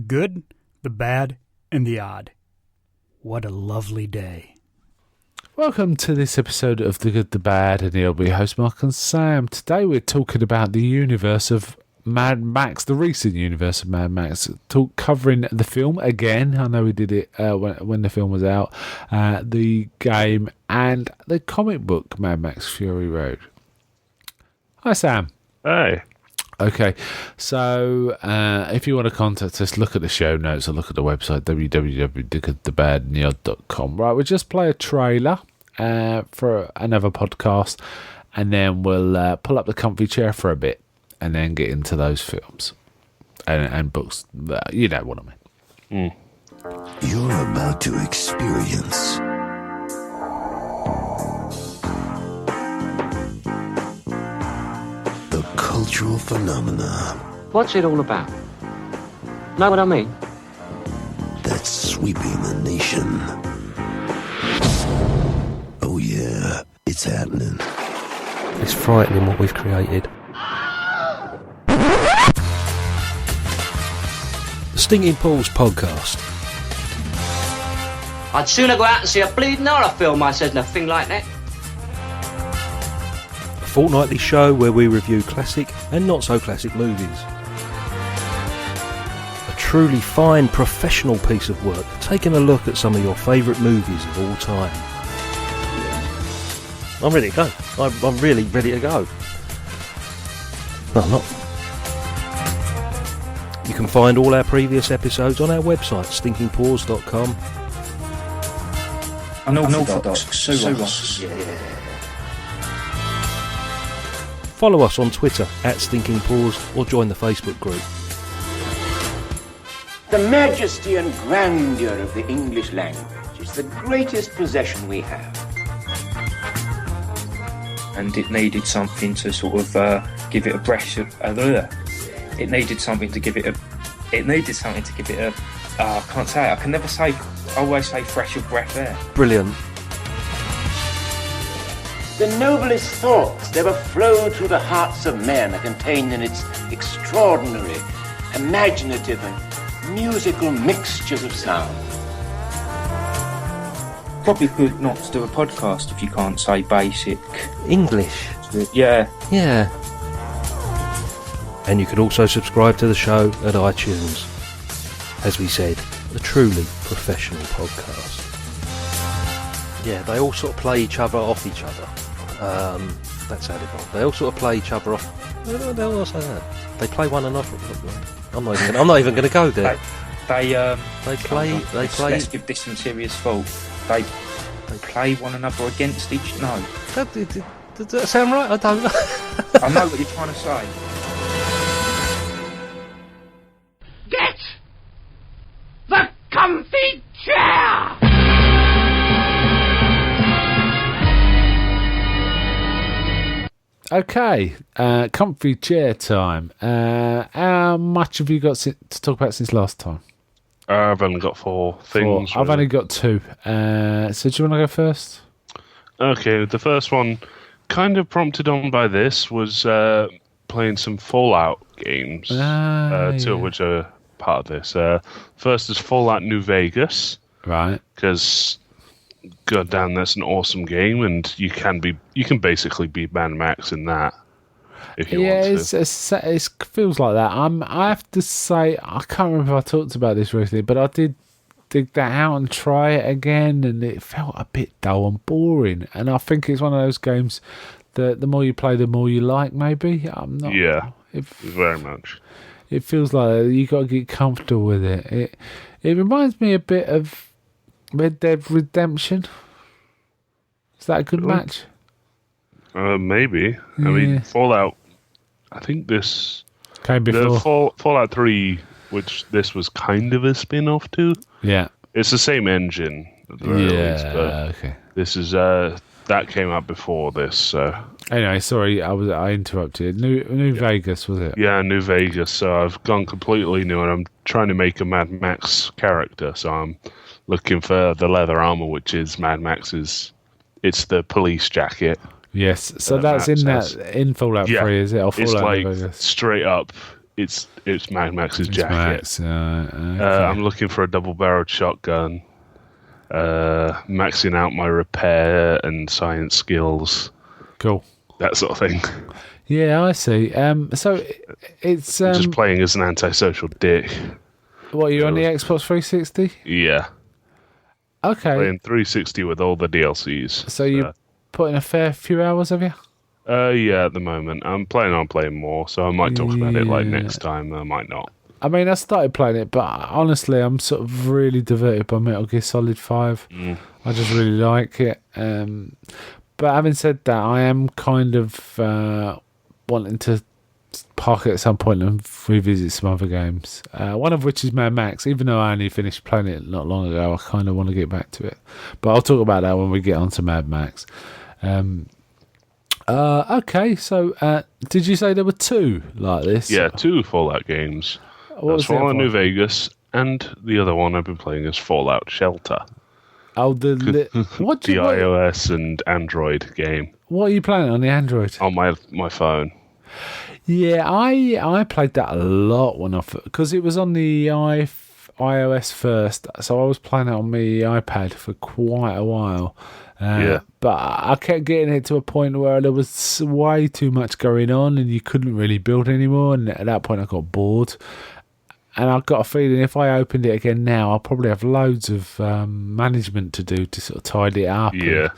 good, the bad, and the odd. What a lovely day. Welcome to this episode of The Good, the Bad, and the odd. Host Mark and Sam. Today we're talking about the universe of Mad Max, the recent universe of Mad Max. Covering the film again. I know we did it when the film was out. The game and the comic book Mad Max Fury Road. Hi, Sam. Hey. Okay, so if you want to contact us, look at the show notes or look at the website, www.thegoodthebadandtheodd.com. Right, we'll just play a trailer for another podcast, and then we'll pull up the comfy chair for a bit, and then get into those films and books. You know what I mean. You're about to experience the cultural phenomena What's it all about? Know what I mean? that's sweeping the nation. Oh yeah, it's happening. It's frightening what we've created. The Stinking Paws Podcast. I'd sooner go out and see a bleeding horror film, I said, than a thing like that. A fortnightly show where we review classic and not so classic movies. A truly fine professional piece of work, taking a look at some of your favourite movies of all time. I'm ready to go. I'm really ready to go. No, I'm not. You can find all our previous episodes on our website, stinkingpaws.com. Unorthodox Suros. Follow us on Twitter @StinkingPaws or join the Facebook group. The majesty and grandeur of the English language is the greatest possession we have. And it needed something to sort of give it a breath of it needed something to give it a I can't say it. I can never say. I always say fresh of breath air. Brilliant. The noblest thoughts that ever flowed through the hearts of men are contained in its extraordinary, imaginative and musical mixtures of sound. Probably good not to do a podcast if you can't say basic English. Yeah. Yeah. And you can also subscribe to the show at iTunes. As we said, a truly professional podcast. Yeah, they all sort of play each other off each other. That sounded wrong. They all sort of play each other off. What the hell was that? They play one another. I'm not even going to go there. They play. Let's give this some serious thought. They play one another against each. No. Does that sound right? I don't know. I know what you're trying to say. Get the comfy chair! Okay, comfy chair time. How much have you got to talk about since last time? I've only got four things. I've only got two. So do you want to go first? Okay, the first one, kind of prompted on by this, was playing some Fallout games. Two of which are part of this. First is Fallout New Vegas. Right. Because, goddamn, that's an awesome game, and you can basically be Mad Max in that. If you want to. It feels like that. I have to say, I can't remember if I talked about this recently, but I did dig that out and try it again, and it felt a bit dull and boring. And I think it's one of those games that the more you play, the more you like. Maybe I'm not. Yeah, very much. It feels like you got to get comfortable with it. It reminds me a bit of Red Dead Redemption. Is that a good match? Maybe. Yeah. I mean, Fallout. I think this came before Fallout 3, which this was kind of a spin-off to. Yeah, it's the same engine at the very least, but okay. This is that came out before this. So anyway, sorry, I interrupted. New Vegas, was it? Yeah, New Vegas. So I've gone completely new, and I'm trying to make a Mad Max character. So I'm looking for the leather armor, which is Mad Max's. It's the police jacket. Yes, so that's in Fallout 3, is it? Or Fallout it's like New Vegas? straight up it's Mad Max's It's jacket. Max, okay. I'm looking for a double-barreled shotgun. Maxing out my repair and science skills, Cool. that sort of thing. Yeah, I see. So it's Just playing as an antisocial dick. what, you're on the Xbox 360? Yeah, Okay. playing 360 with all the DLCs. So you put in a fair few hours, have you? Yeah, at the moment I'm planning on playing more, so I might talk about it like Yeah. next time. I might not. I mean, I started playing it, but honestly, I'm sort of really diverted by Metal Gear Solid 5. I just really like it. But having said that, I am kind of wanting to park it at some point and revisit some other games. One of which is Mad Max. Even though I only finished playing it not long ago, I kind of want to get back to it. But I'll talk about that when we get on to Mad Max. Okay, so did you say there were two like this? Yeah, 2 Fallout games. What was the Fallout other New one? Vegas, and the other one I've been playing is Fallout Shelter, Oh, what the iOS and Android game what are you playing on the Android? on my phone. Yeah, I played that a lot when because it was on the iOS first, so I was playing it on my iPad for quite a while. Yeah. But I kept getting it to a point where there was way too much going on and you couldn't really build anymore, and at that point I got bored. And I've got a feeling if I opened it again now, I'll probably have loads of management to do to sort of tidy it up. Yeah.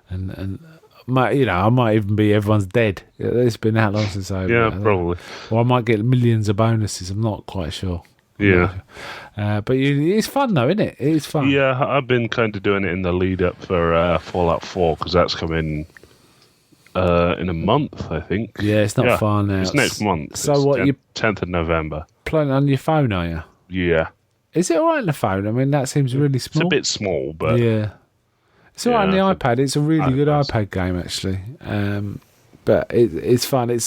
And I might even be everyone's dead. It's been that long since I opened Yeah, it. probably. Or I might get millions of bonuses. I'm not quite sure. Yeah. But it's fun though, isn't it? It's fun. Yeah, I've been kind of doing it in the lead up for Fallout 4 because that's coming in a month, I think. Yeah, it's not far now. It's next month. So It's what, you 10th of November. playing on your phone, are you? Yeah. Is it alright on the phone? I mean, that seems really It's small. a bit small, but Yeah. It's alright on Yeah, the iPad. It's a really good iPad's- iPad game, actually. But it's fun. It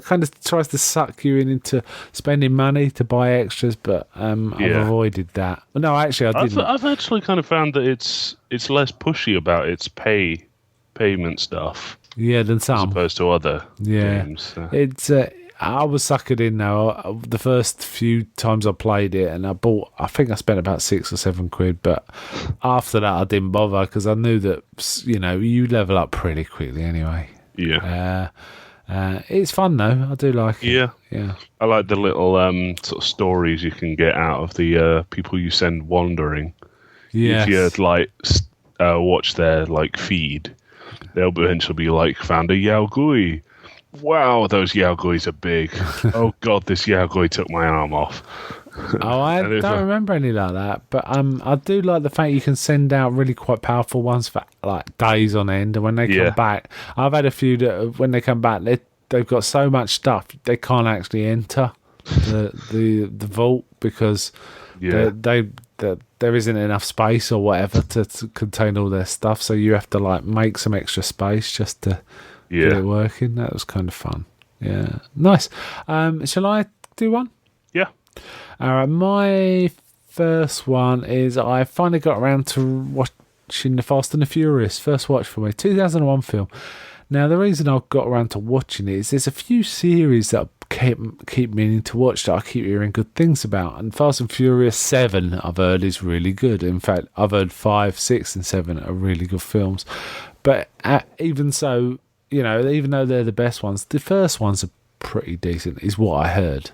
kind of tries to suck you into spending money to buy extras, but I've Yeah. avoided that. Well, no, actually, I didn't. I've actually kind of found that it's less pushy about its payment stuff Yeah, than as some. opposed to other Yeah. games. It's I was suckered in now. The first few times I played it, and I think I spent about £6 or £7, but after that I didn't bother because I knew that you level up pretty quickly anyway. Yeah. It's fun though. I do like it. Yeah. Yeah. I like the little sort of stories you can get out of the people you send wandering. Yeah. If you like watch their like feed, they'll eventually be like, found a Yaogui. Wow, those Yaoguis are big. Oh god, this Yaogui took my arm off. Oh, I And it's don't like- remember any like that, but I do like the fact you can send out really quite powerful ones for like days on end, and when they Yeah. come back, I've had a few that when they come back, they've got so much stuff they can't actually enter the vault because Yeah. there isn't enough space or whatever to contain all their stuff, so you have to like make some extra space just to get Yeah. it working. That was kind of fun. Yeah, nice. Shall I do one? Yeah. All right, my first one is I finally got around to watching The Fast and the Furious. First watch for me, 2001 film. Now, the reason I got around to watching it is there's a few series that I keep meaning to watch that I keep hearing good things about. And Fast and Furious 7, I've heard, is really good. In fact, I've heard 5, 6, and 7 are really good films. But even so, even though they're the best ones, the first ones are pretty decent, is what I heard.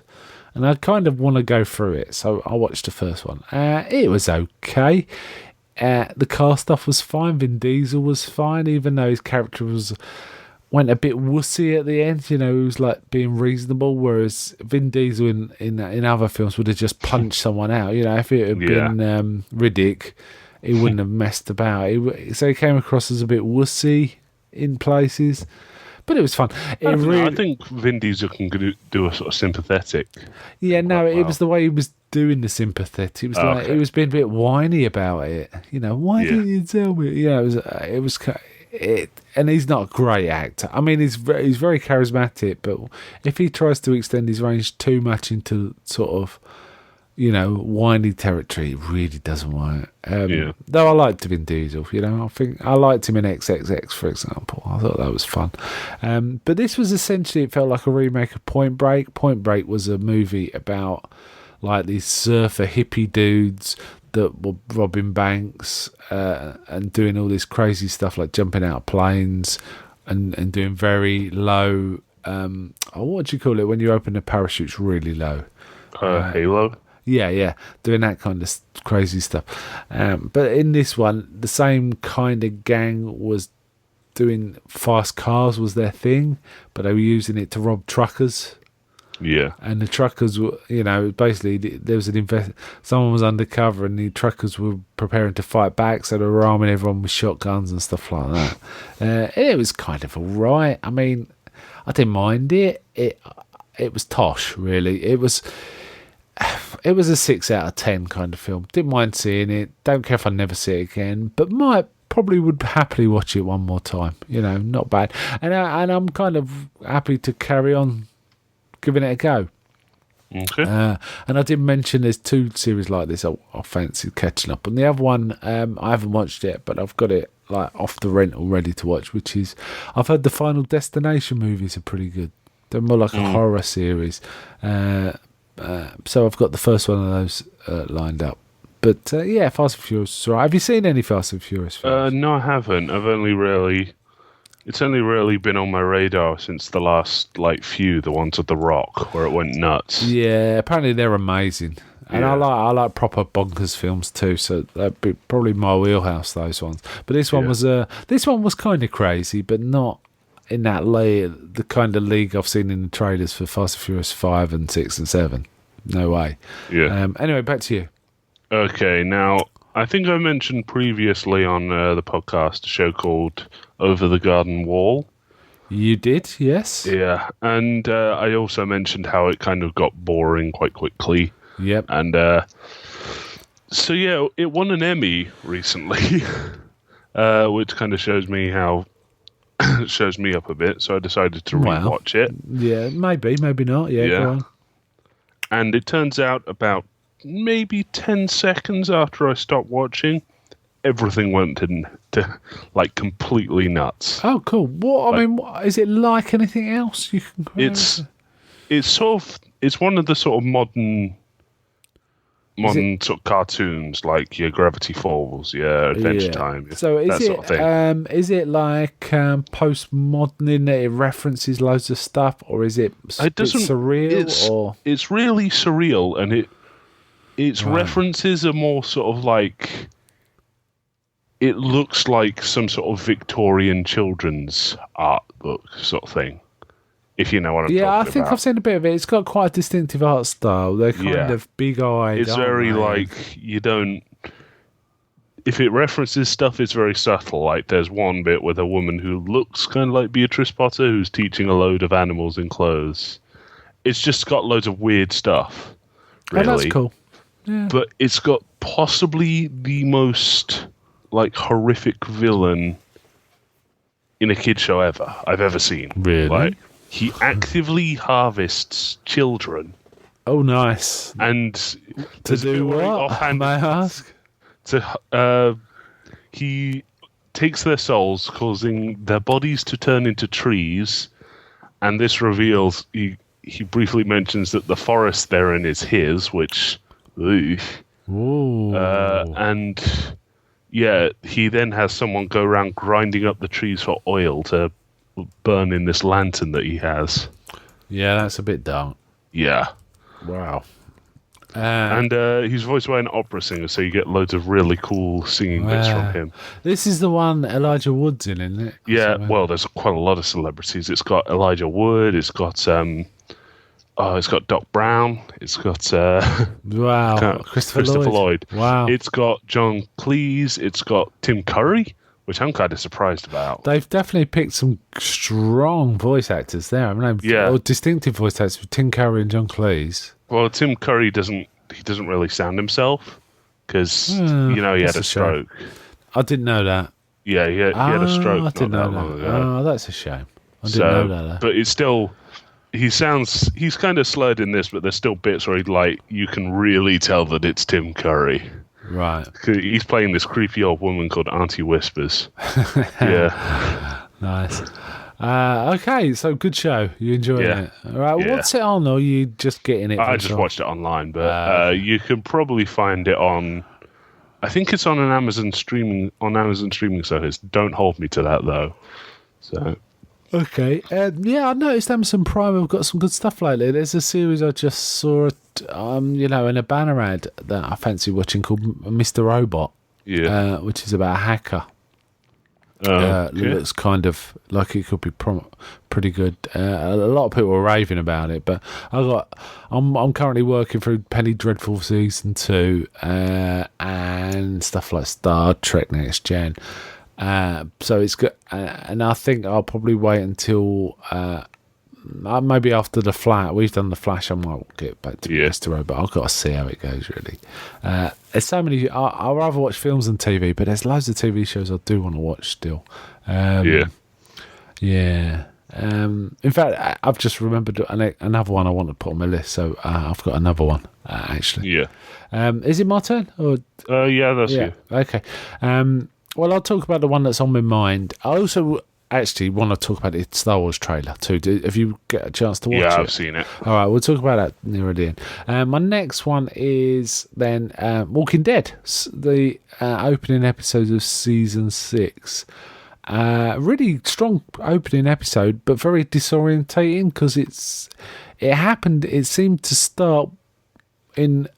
And I kind of want to go through it, so I watched the first one. It was okay. The car stuff was fine. Vin Diesel was fine, even though his character went a bit wussy at the end. He was like being reasonable, whereas Vin Diesel in other films would have just punched someone out. If it had been Riddick, he wouldn't have messed about. So he came across as a bit wussy in places. But it was fun. I think Vin Diesel can do a sort of sympathetic. Yeah, no, quite it well. was the way he was doing the sympathetic. It was like Okay. he was being a bit whiny about it. Why Yeah. didn't you tell me? Yeah, and he's not a great actor. I mean, he's very charismatic, but if he tries to extend his range too much into sort of whiny territory. It really doesn't work. Yeah. Though I liked Vin Diesel, I think I liked him in XXX, for example. I thought that was fun. But this was essentially, it felt like a remake of Point Break. Point Break was a movie about like these surfer hippie dudes that were robbing banks and doing all this crazy stuff like jumping out of planes and doing very low. What do you call it when you open the parachutes really low? Halo. Yeah, doing that kind of crazy stuff. But in this one, the same kind of gang was doing fast cars was their thing, but they were using it to rob truckers. Yeah. And the truckers were, basically there was someone was undercover and the truckers were preparing to fight back, so they were arming everyone with shotguns and stuff like that. It was kind of alright. I mean, I didn't mind it. It was tosh, really. It was a 6 out of 10 kind of film. Didn't mind seeing it. Don't care if I never see it again, but probably would happily watch it one more time. Not bad. And I'm kind of happy to carry on giving it a go. Okay. And I did mention there's 2 series like this I fancy catching up on. The other one I haven't watched yet, but I've got it like off the rental ready to watch, which is, I've heard the Final Destination movies are pretty good. They're more like a horror series. So I've got the first one of those lined up. But yeah, Fast and Furious is all right. Have you seen any Fast and Furious films? No, I haven't. It's only really been on my radar since the last few, the ones with The Rock, where it went nuts. Yeah, apparently they're amazing. And Yeah. I like proper bonkers films too, so that'd be probably my wheelhouse, those ones. But this one was kind of crazy, but not in that the kind of league I've seen in the trailers for Fast and Furious 5 and 6 and 7. No way. Yeah. Anyway, back to you. Okay, now, I think I mentioned previously on the podcast a show called Over the Garden Wall. You did, yes. Yeah, and I also mentioned how it kind of got boring quite quickly. Yep. And so, yeah, it won an Emmy recently, which kind of shows me up a bit, so I decided to rewatch it. Yeah, maybe not. Yeah, go on. And it turns out about maybe 10 seconds after I stopped watching, everything went into completely nuts. Oh, cool. What? I mean, is it like anything else you can? It's one of the sort of modern sort of cartoons, like your Gravity Falls, your Adventure Time, so is that it, sort of thing. Is it like postmodern in that it references loads of stuff, or is it surreal? It's really surreal, and its references are more sort of like, it looks like some sort of Victorian children's art book sort of thing. If you know what I'm talking about. Yeah, I think I've seen a bit of it. It's got quite a distinctive art style. They're kind of big-eyed. It's very you don't... If it references stuff, it's very subtle. Like, there's one bit with a woman who looks kind of like Beatrice Potter, who's teaching a load of animals in clothes. It's just got loads of weird stuff, really. Oh, that's cool. Yeah. But it's got possibly the most, horrific villain in a kid show I've ever seen. Really? He actively harvests children. Oh, nice. And to do what? May I ask? He takes their souls, causing their bodies to turn into trees, and this reveals he briefly mentions that the forest they're in is his, which, ooh. And yeah, he then has someone go around grinding up the trees for oil to burn in this lantern that he has. Yeah, that's a bit dark. Yeah. Wow. And he's voiced by an opera singer, so you get loads of really cool singing bits from him. This is the one Elijah Wood's in, isn't it? Yeah, well, there's quite a lot of celebrities. It's got Elijah Wood, it's got Doc Brown, it's got Christopher Lloyd. Wow. It's got John Cleese, it's got Tim Curry, which I'm kind of surprised about. They've definitely picked some strong voice actors there. I mean, or distinctive voice actors with Tim Curry and John Cleese. Well, Tim Curry doesn't really sound himself because he had a stroke. I didn't know that. Yeah, he had a stroke. I didn't know that. Oh, that's a shame. I didn't know that. But it's still he's kind of slurred in this, but there's still bits where you can really tell that it's Tim Curry. Right. He's playing this creepy old woman called Auntie Whispers. Yeah. Nice. Okay, so good show. You enjoying it? All right. Yeah. What's it on, or are you just getting it? I just watched it online, but you can probably find it on. I think it's on an Amazon streaming service. Don't hold me to that though. So. Okay. Yeah, I noticed Amazon Prime have got some good stuff lately. There's a series I just saw, in a banner ad that I fancy watching called Mr. Robot. Yeah. Which is about a hacker. Looks kind of like it could be pretty good. A lot of people are raving about it, but I'm currently working through Penny Dreadful season 2 and stuff like Star Trek Next Gen. So it's good, and I think I'll probably wait until maybe after the Flash. We've done the Flash. I might get back to Mr. Robot. I've got to see how it goes. Really, there's so many. I'd rather watch films than TV, but there's loads of TV shows I do want to watch still. Yeah. In fact, I've just remembered another one I want to put on my list. So I've got another one actually. Yeah. Is it my turn? Or yeah, that's you. Okay. Well, I'll talk about the one that's on my mind. I also actually want to talk about the Star Wars trailer too. If you get a chance to watch it. Yeah, I've seen it. All right, we'll talk about that near the end. My next one is then Walking Dead, the opening episode of season 6. Really strong opening episode, but very disorientating because it seemed to start in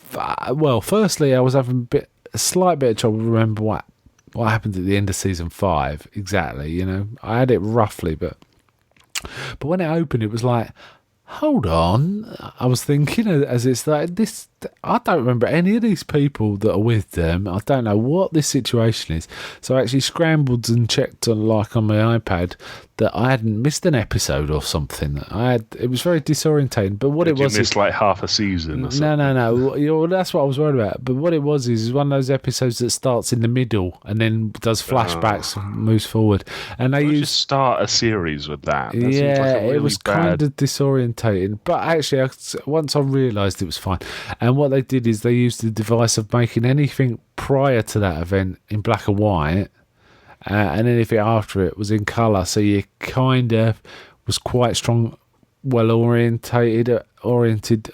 firstly I was having a slight bit of trouble remember what happened at the end of season 5 exactly. I had it roughly, but when it opened it was like, hold on, I was thinking as it's like this, I don't remember any of these people that are with them. I don't know what this situation is. So I actually scrambled and checked on my iPad that I hadn't missed an episode or something. It was very disorientating. But what it was, you missed like half a season or something. No. That's what I was worried about. But what it was is one of those episodes that starts in the middle and then does flashbacks and moves forward. And they just start a series with that. That yeah, seems like a really it was kind of disorientating. But actually, once I realised it was fine. And what they did is they used the device of making anything prior to that event in black and white, and anything after it was in colour. So you kind of was quite strong, well oriented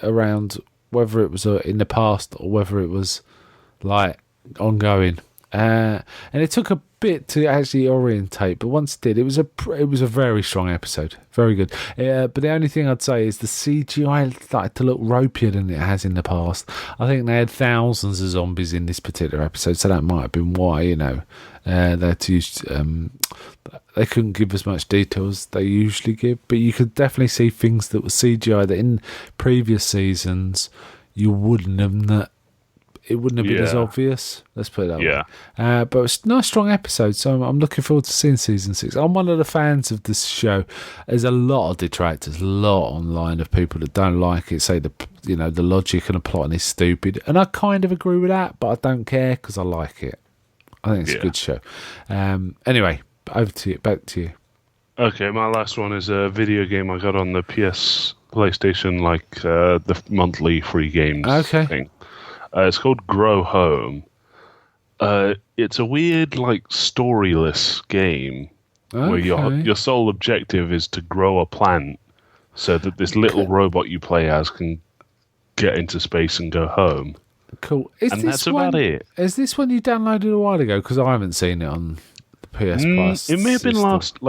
around whether it was in the past or whether it was like ongoing. And it took a bit to actually orientate, but once it did, it was a very strong episode, very good. But the only thing I'd say is the CGI started to look ropier than it has in the past. I think they had thousands of zombies in this particular episode, so that might have been why they had to use. They couldn't give as much detail as they usually give, but you could definitely see things that were CGI that in previous seasons you wouldn't have. It wouldn't have been as obvious. Let's put it that way. But it's a nice, strong episode, so I'm looking forward to seeing season 6. I'm one of the fans of this show. There's a lot of detractors, a lot online of people that don't like it, say the logic and the plotting is stupid, and I kind of agree with that, but I don't care because I like it. I think it's a good show. Anyway, back to you. Okay, my last one is a video game I got on the PlayStation, the monthly free games thing. It's called Grow Home. It's a weird, storyless game where your sole objective is to grow a plant so that this little robot you play as can get into space and go home. Cool. That's about it. Is this one you downloaded a while ago? Because I haven't seen it on the PS Plus. It may have been last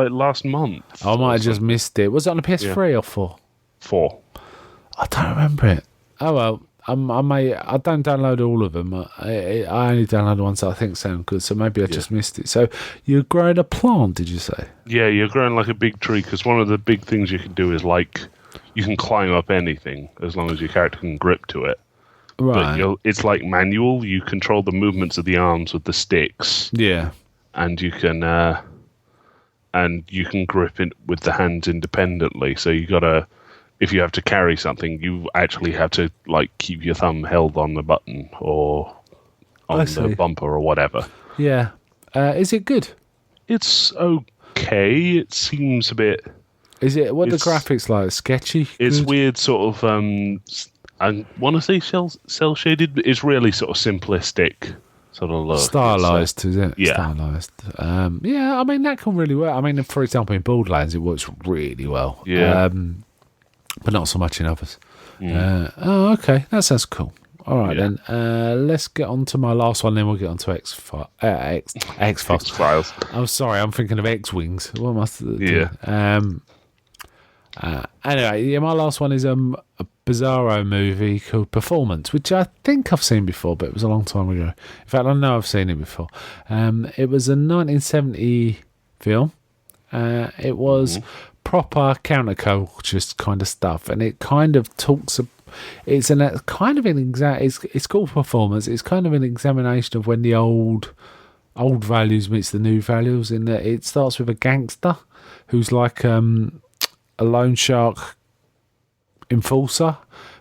month. I might have just missed it. Was it on the PS3 or 4? 4. I don't remember it. Oh well. I don't download all of them. I only download the ones that I think sound good, so maybe I just missed it. So you're growing a plant, did you say? Yeah, you're growing like a big tree, because one of the big things you can do is you can climb up anything as long as your character can grip to it. Right. But it's like manual. You control the movements of the arms with the sticks. Yeah. And you can grip it with the hands independently. So you gotta. If you have to carry something, you actually have to keep your thumb held on the button or on the bumper or whatever. Yeah. Is it good? It's okay. It seems a bit Is it what the It's- graphics like? Sketchy? It's Good? weird, sort of. I want to say cell shaded, but it's really sort of simplistic, sort of look. Stylized, is it? Yeah. Stylized. Yeah, I mean, that can really work. I mean, for example, in Borderlands, it works really well. Yeah. But not so much in others. Okay. That sounds cool. All right, Yeah. then. Let's get on to my last one, then we'll get on to X-Files. X-Files. I'm sorry, I'm thinking of X-Wings. What must Yeah. Anyway, yeah, my last one is a Bizarro movie called Performance, which I think I've seen before, but it was a long time ago. In fact, I know I've seen it before. It was a 1970 film. It was proper counterculture kind of stuff, and it kind of talks. It's It's called Performance. It's kind of an examination of when the old values meets the new values. In that, it starts with a gangster who's like a loan shark enforcer,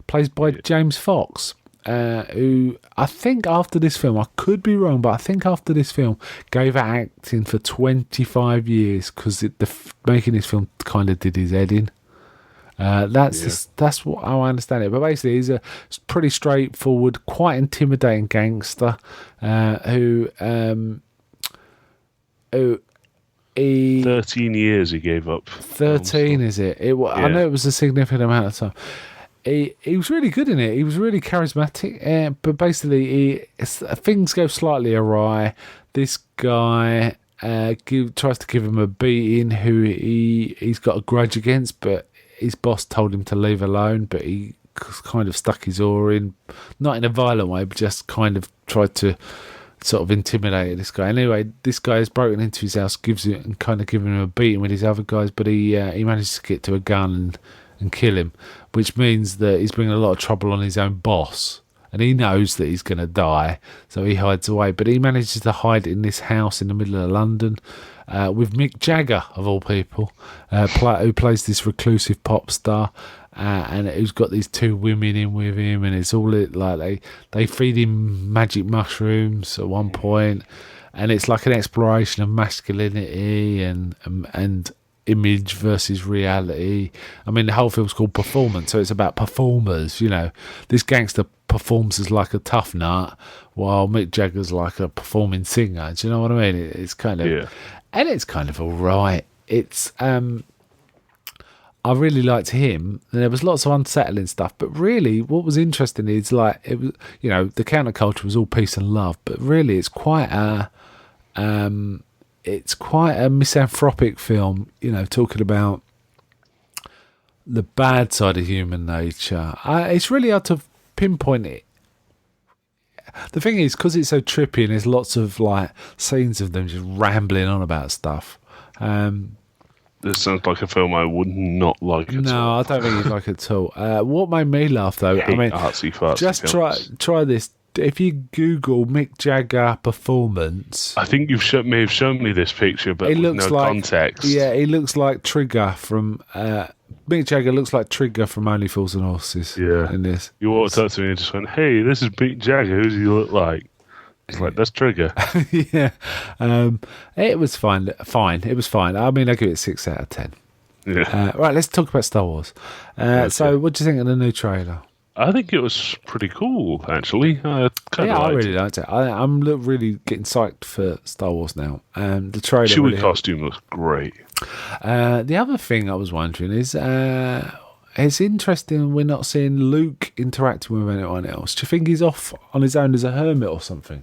played by James Fox, who I think after this film, I could be wrong, but I think after this film gave out acting for 25 years because making this film kind of did his head in. That's what how I understand it. But basically, he's a pretty straightforward, quite intimidating gangster who 13 years he gave up. 13 is it? I know it was a significant amount of time. He was really good in it. He was really charismatic. But basically, things go slightly awry. This guy tries to give him a beating who he's got a grudge against, but his boss told him to leave alone, but he kind of stuck his oar in, not in a violent way, but just kind of tried to sort of intimidate this guy. Anyway, this guy has broken into his house, giving him a beating with his other guys, but he manages to get to a gun and kill him, which means that he's bringing a lot of trouble on his own boss. And he knows that he's going to die, so he hides away. But he manages to hide in this house in the middle of London with Mick Jagger, of all people, who plays this reclusive pop star, and who's got these two women in with him. And it's all like they feed him magic mushrooms at one point, and it's like an exploration of masculinity and image versus reality. I mean, the whole film's called Performance, so it's about performers. You know, this gangster performs as like a tough nut, while Mick Jagger's like a performing singer. Do you know what I mean? It's kind of, and it's kind of all right. It's I really liked him. And there was lots of unsettling stuff, but really, what was interesting is like it was, you know, the counterculture was all peace and love, but really, it's quite a misanthropic film, you know, talking about the bad side of human nature. It's really hard to pinpoint it. The thing is, because it's so trippy and there's lots of like scenes of them just rambling on about stuff. This sounds like a film I would not like at all. No, I don't think you'd like it at all. What made me laugh though, I mean, artsy-fartsy just films. try this. If you Google Mick Jagger performance, I think you may have shown me this picture, but it with looks no like context. Yeah, he looks like Trigger from Mick Jagger looks like Trigger from Only Fools and Horses. Yeah. In this, You walked up to me and just went, "Hey, this is Mick Jagger. Who does he look like?" It's like, that's Trigger. yeah, it was fine. It was fine. I mean, I give it 6 out of 10. Yeah. Right, let's talk about Star Wars. So, what do you think of the new trailer? I think it was pretty cool, actually. I really liked it. I'm really getting psyched for Star Wars now. The trailer. Chewie really costume looks great. The other thing I was wondering is, it's interesting we're not seeing Luke interacting with anyone else. Do you think he's off on his own as a hermit or something?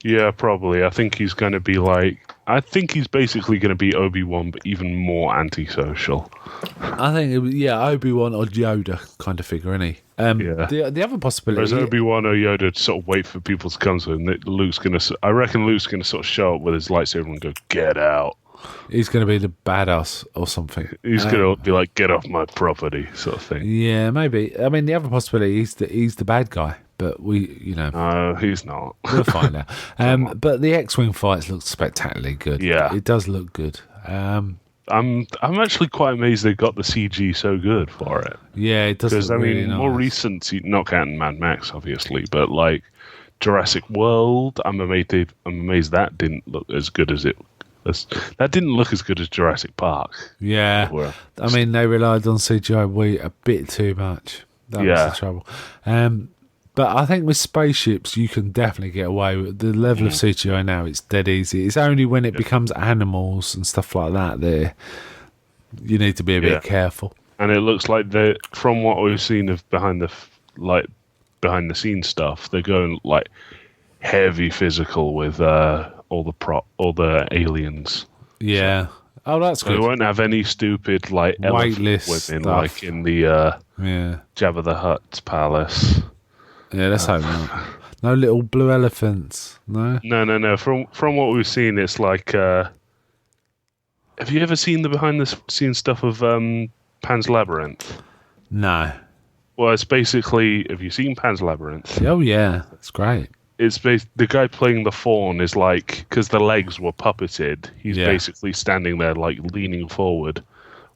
Yeah, probably. I think he's going to be like... I think he's basically going to be Obi-Wan, but even more antisocial. I think, Obi-Wan or Yoda kind of figure, isn't he? The other possibility... Whereas Obi-Wan or Yoda sort of wait for people to come to him. I reckon Luke's going to sort of show up with his lightsaber and go, "Get out." He's going to be the badass or something. He's going to be like, "Get off my property," sort of thing. Yeah, maybe. I mean, the other possibility is that he's the bad guy, but No, he's not. We'll find out. But the X-Wing fights look spectacularly good. Yeah. It does look good. I'm actually quite amazed they got the CG so good for it. Yeah, it does look Because, I really mean, nice. more recent, not counting Mad Max, obviously, but like Jurassic World, I'm amazed that didn't look as good as it That didn't look as good as Jurassic Park. Yeah. Well, I mean, they relied on CGI a bit too much. That was the trouble. But I think with spaceships, you can definitely get away with the level of CGI now. It's dead easy. It's only when it becomes animals and stuff like that you need to be a bit careful. And it looks like from what we've seen of behind the scenes stuff, they're going like heavy physical with all the aliens. Yeah. Oh, that's So good. we won't have any stupid like elephant Weightless women stuff. like in the Jabba the Hutt's palace. Yeah, let's hope not. No little blue elephants. No. No. From what we've seen, it's like. Have you ever seen the behind the scenes stuff of Pan's Labyrinth? No. Well, it's basically. Have you seen Pan's Labyrinth? Oh yeah, that's great. It's the guy playing the faun is like, because the legs were puppeted. He's basically standing there like leaning forward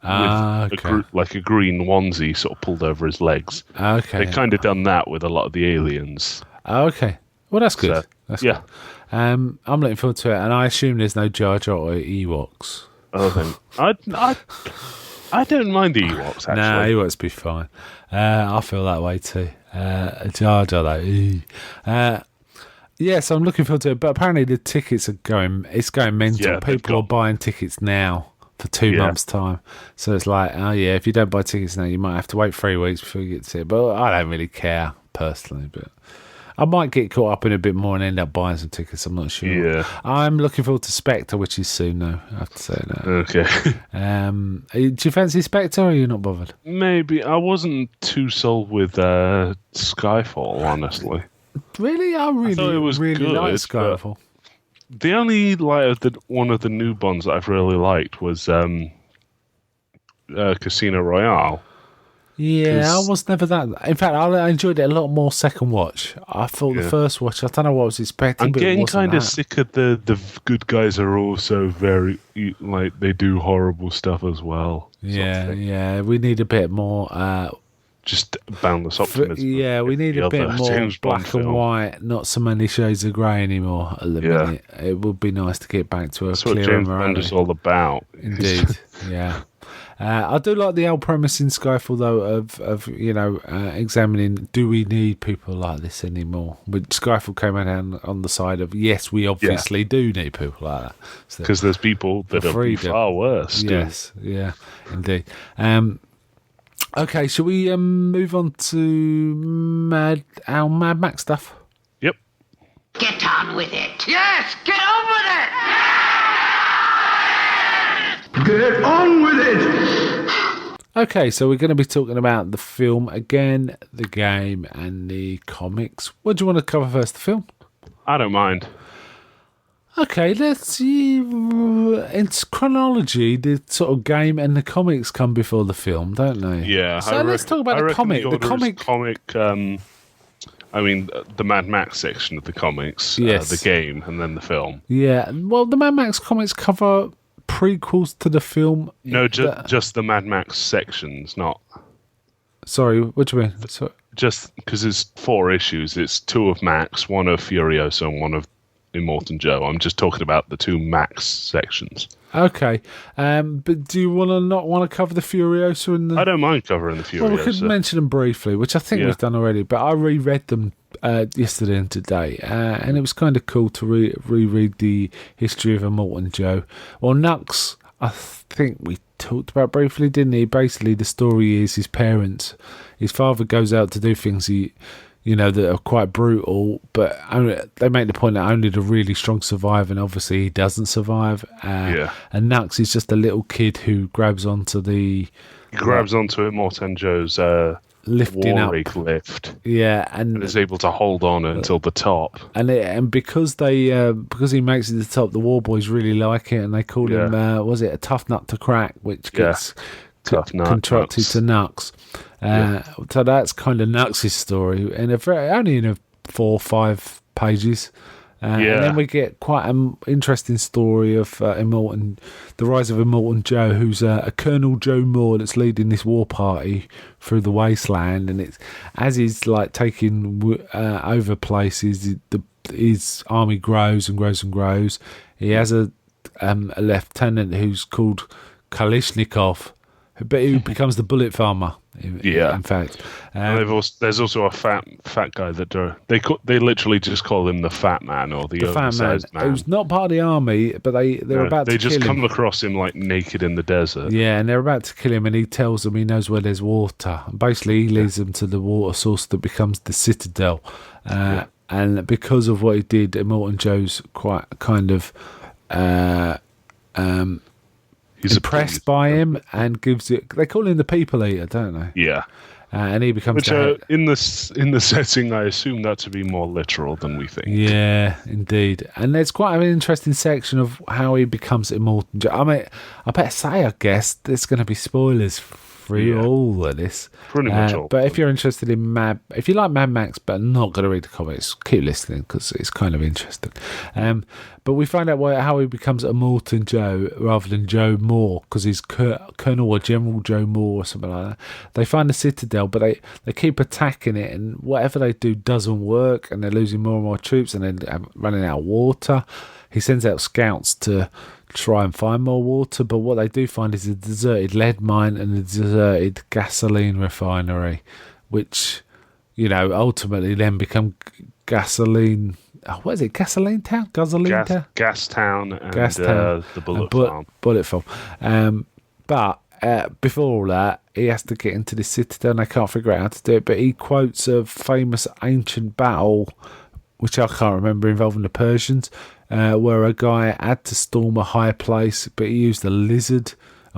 with a green onesie sort of pulled over his legs. Okay. They've kind of done that with a lot of the aliens. Okay. Well, that's good. So, That's yeah. good. I'm looking forward to it, and I assume there's no Jar Jar or Ewoks. I don't mind the Ewoks, actually. Nah, Ewoks be fine. I feel that way too. Jar Jar though. Yeah, so I'm looking forward to it. But apparently the tickets are going mental. Yeah, People are buying tickets now for 2 months' time. So it's like, oh yeah, if you don't buy tickets now, you might have to wait 3 weeks before you get to see it. But I don't really care personally. But I might get caught up in a bit more and end up buying some tickets. I'm not sure. Yeah. I'm looking forward to Spectre, which is soon though. I have to say that. Okay. Do you fancy Spectre, or are you not bothered? Maybe. I wasn't too sold with Skyfall, honestly. Really, I thought it was really good, like Skyfall. The only one of the new Bonds that I've really liked was Casino Royale. Yeah, I was never that. In fact, I enjoyed it a lot more second watch. I thought the first watch, I don't know what I was expecting. I'm but getting kind of sick of the good guys are also very like they do horrible stuff as well. Yeah. We need a bit more. Just boundless optimism. We need a bit more James Bond black and film. white, not so many shades of grey anymore at the minute. It would be nice to get back to a That's what clearer James Bond morality. is all about. Indeed, yeah. I do like the old premise in Skyfall though of examining, do we need people like this anymore? But Skyfall came out on the side of yes, we obviously do need people like that Because there's people that are far worse. Yes, yeah, indeed. Okay, shall we move on to our Mad Max stuff? Yep. Get on with it. Yes, get on with it. Get on with it! Okay, so we're going to be talking about the film again, the game, and the comics. What do you want to cover first, the film? I don't mind. Okay, let's see. In chronology, the sort of game and the comics come before the film, don't they? Yeah. So let's talk about the comic. The comic. I mean, the Mad Max section of the comics, Yes. the game, and then the film. Yeah, well, the Mad Max comics cover prequels to the film. No, just the Mad Max sections, not... Sorry, what do you mean? Sorry. Just because it's 4 issues. It's 2 of Max, 1 of Furiosa, and 1 of Immortan Joe. I'm just talking about the 2 Max sections. Okay, but do you not want to cover the Furiosa and the... I don't mind covering the Furiosa. Well, we could mention them briefly, which I think we've done already, but I reread them yesterday and today, and it was kind of cool to reread the history of Immortan Joe. Well, Nux, I think we talked about briefly, didn't he? Basically, the story is his father goes out to do things that are quite brutal, but they make the point that only the really strong survive, and obviously he doesn't survive. And Nux is just a little kid who grabs onto Immortan Joe's lifting war up rig lift. Yeah, and is able to hold on until the top. And because because he makes it to the top, the War Boys really like it, and they call him was it a tough nut to crack, which gets contracted to Nux. So that's kind of Nux's story, and only in 4 or 5 pages. And then we get quite an interesting story of the rise of Immortan Joe, who's a Colonel Joe Moore that's leading this war party through the wasteland, and it's as he's like taking over places, his army grows and grows and grows. He has a a lieutenant who's called Kalishnikov, but who becomes the bullet farmer. In fact, there's also a fat guy that they literally just call him the Fat Man or the fat man, who's not part of the army, but they're about to kill him. They just come across him like naked in the desert. Yeah, and they're about to kill him, and he tells them he knows where there's water. And basically, he leads them to the water source that becomes the Citadel. And because of what he did, Immortan Joe's quite kind of he's impressed by him and gives it. They call him the People Eater, don't they? Yeah. And he becomes in the setting, I assume that to be more literal than we think. Yeah, indeed. And there's quite an interesting section of how he becomes Immortan Joe. I mean, I better say, I guess there's going to be spoilers through all of this. Pretty much all. But if you're interested in if you like Mad Max but not going to read the comics, keep listening because it's kind of interesting. But we find out how he becomes Immortan Joe rather than Joe Moore, because he's Colonel or General Joe Moore or something like that. They find the Citadel, but they keep attacking it, and whatever they do doesn't work, and they're losing more and more troops, and they're running out of water. He sends out scouts to try and find more water, but what they do find is a deserted lead mine and a deserted gasoline refinery, which, ultimately then become gasoline. What is it? Gasoline Town? Gasoline Town? Gas Town and the Bullet Farm. Bullet Farm. But before all that, he has to get into the Citadel, and they can't figure out how to do it. But he quotes a famous ancient battle, which I can't remember, involving the Persians, where a guy had to storm a high place, but he used a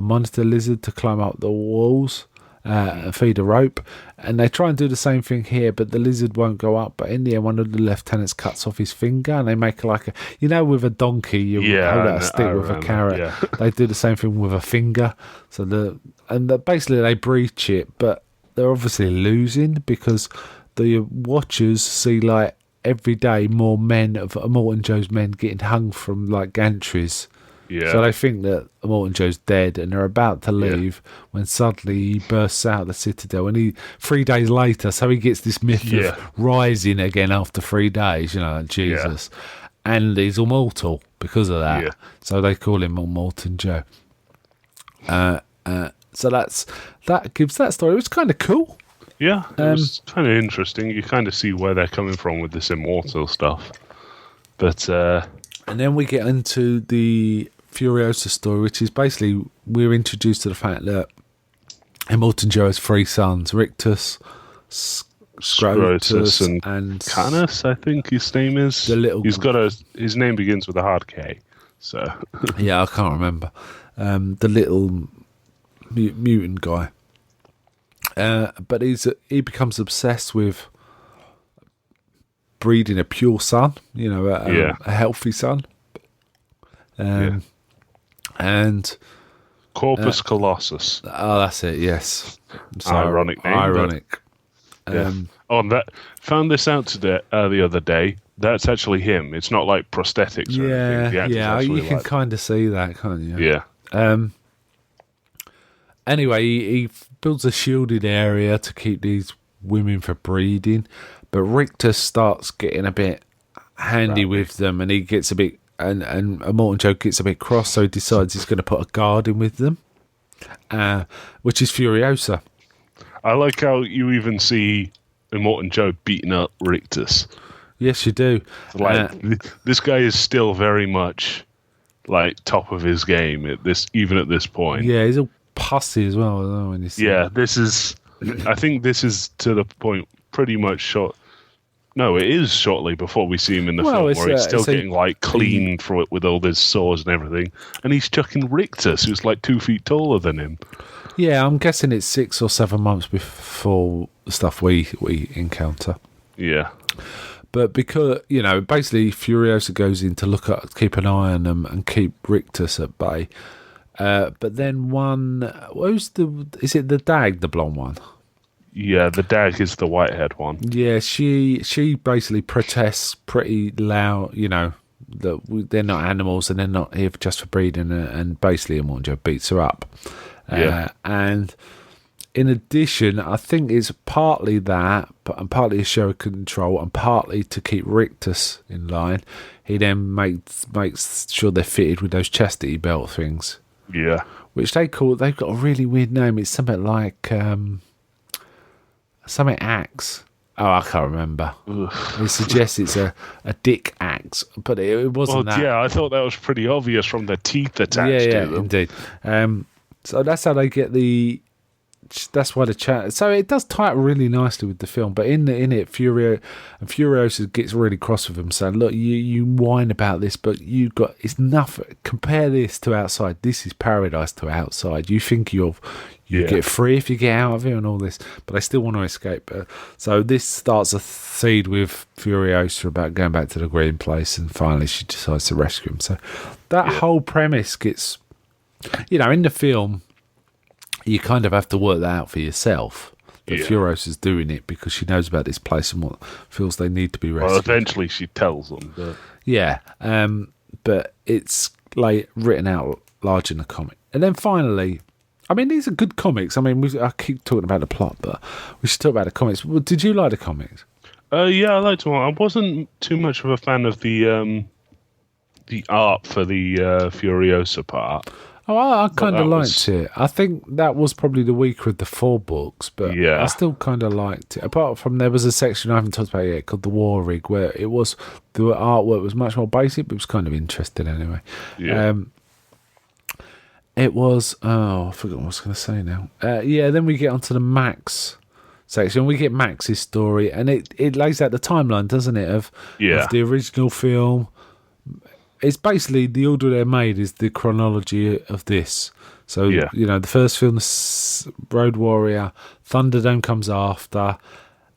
monitor lizard, to climb up the walls and feed a rope. And they try and do the same thing here, but the lizard won't go up. But in the end, one of the lieutenants cuts off his finger, and they make with a donkey, you hold out a stick with a carrot. Yeah. They do the same thing with a finger. So basically they breach it, but they're obviously losing because the watchers see every day more men of Immortan Joe's men getting hung from gantries. Yeah. So they think that Immortan Joe's dead, and they're about to leave when suddenly he bursts out of the Citadel, and 3 days later, so he gets this myth of rising again after 3 days, Jesus. Yeah. And he's immortal because of that. Yeah. So they call him Immortan Joe. So that gives that story. It was kind of cool. Yeah, it was kind of interesting. You kind of see where they're coming from with this immortal stuff. But and then we get into the Furiosa story, which is basically we're introduced to the fact that Immortan Joe has 3 sons: Rictus, Scrotus, and Canis, I think his name is. His name begins with a hard K. So yeah, I can't remember. The little mutant guy. But he becomes obsessed with breeding a pure son, a healthy son. And Corpus Colossus. Oh, that's it. Yes. So ironic name. Ironic. Found this out the other day. That's actually him. It's not like prosthetics or anything. You can kind of see that, can't you? Yeah. Anyway, he builds a shielded area to keep these women from breeding, but Rictus starts getting a bit handy with them, and he gets a bit, and Immortan Joe gets a bit cross, so he decides he's going to put a guard in with them, which is Furiosa. I like how you even see Immortan Joe beating up Rictus. Yes, you do. This guy is still very much top of his game even at this point. Yeah, he's all pussy as well. When you see this is. I think this is to the point pretty much short. No, it is shortly before we see him in the film, where he's still getting cleaned for it with all his swords and everything, and he's chucking Rictus, who's 2 feet taller than him. Yeah, I'm guessing it's 6 or 7 months before the stuff we encounter. Yeah. But because, basically Furiosa goes in to keep an eye on them and keep Rictus at bay. But then is it the Dag, the blonde one? Yeah, the Dag is the white-haired one. Yeah, she basically protests pretty loud, that they're not animals and they're not here just for breeding, and basically Immortan Joe beats her up. Yeah. And in addition, I think it's partly that, and partly a show of control, and partly to keep Rictus in line. He then makes sure they're fitted with those chastity belt things. Yeah. Which they've got a really weird name. It's something like something axe. Oh, I can't remember. It suggests it's a dick axe, but it wasn't that. Yeah, I thought that was pretty obvious from the teeth attached to them. Indeed. So that's how they get the. That's why the chat. So it does tie up really nicely with the film, but in it, Furiosa gets really cross with him, saying, "Look, you whine about this, but it's nothing. Compare this to outside. This is paradise to outside. You think you get free if you get out of here and all this, but they still want to escape." So this starts a seed with Furiosa about going back to the green place, and finally she decides to rescue him. So that whole premise gets, in the film. You kind of have to work that out for yourself. That Furiosa's doing it because she knows about this place and what feels they need to be rescued. Well, eventually she tells them. But... Yeah, but it's like written out large in the comic. And then finally, I mean, these are good comics. I mean, I keep talking about the plot, but we should talk about the comics. Well, did you like the comics? Yeah, I liked them. I wasn't too much of a fan of the art for the Furiosa part. Oh, I kind of liked it. I think that was probably the weaker of the 4 books, but I still kind of liked it. Apart from there was a section I haven't talked about yet called The War Rig, where the artwork was much more basic, but it was kind of interesting anyway. Yeah. It was... Oh, I forgot what I was going to say now. Then we get onto the Max section. We get Max's story, and it lays out the timeline, doesn't it, of the original film. It's basically the order they're made is the chronology of this. So, the first film, Road Warrior, Thunderdome comes after.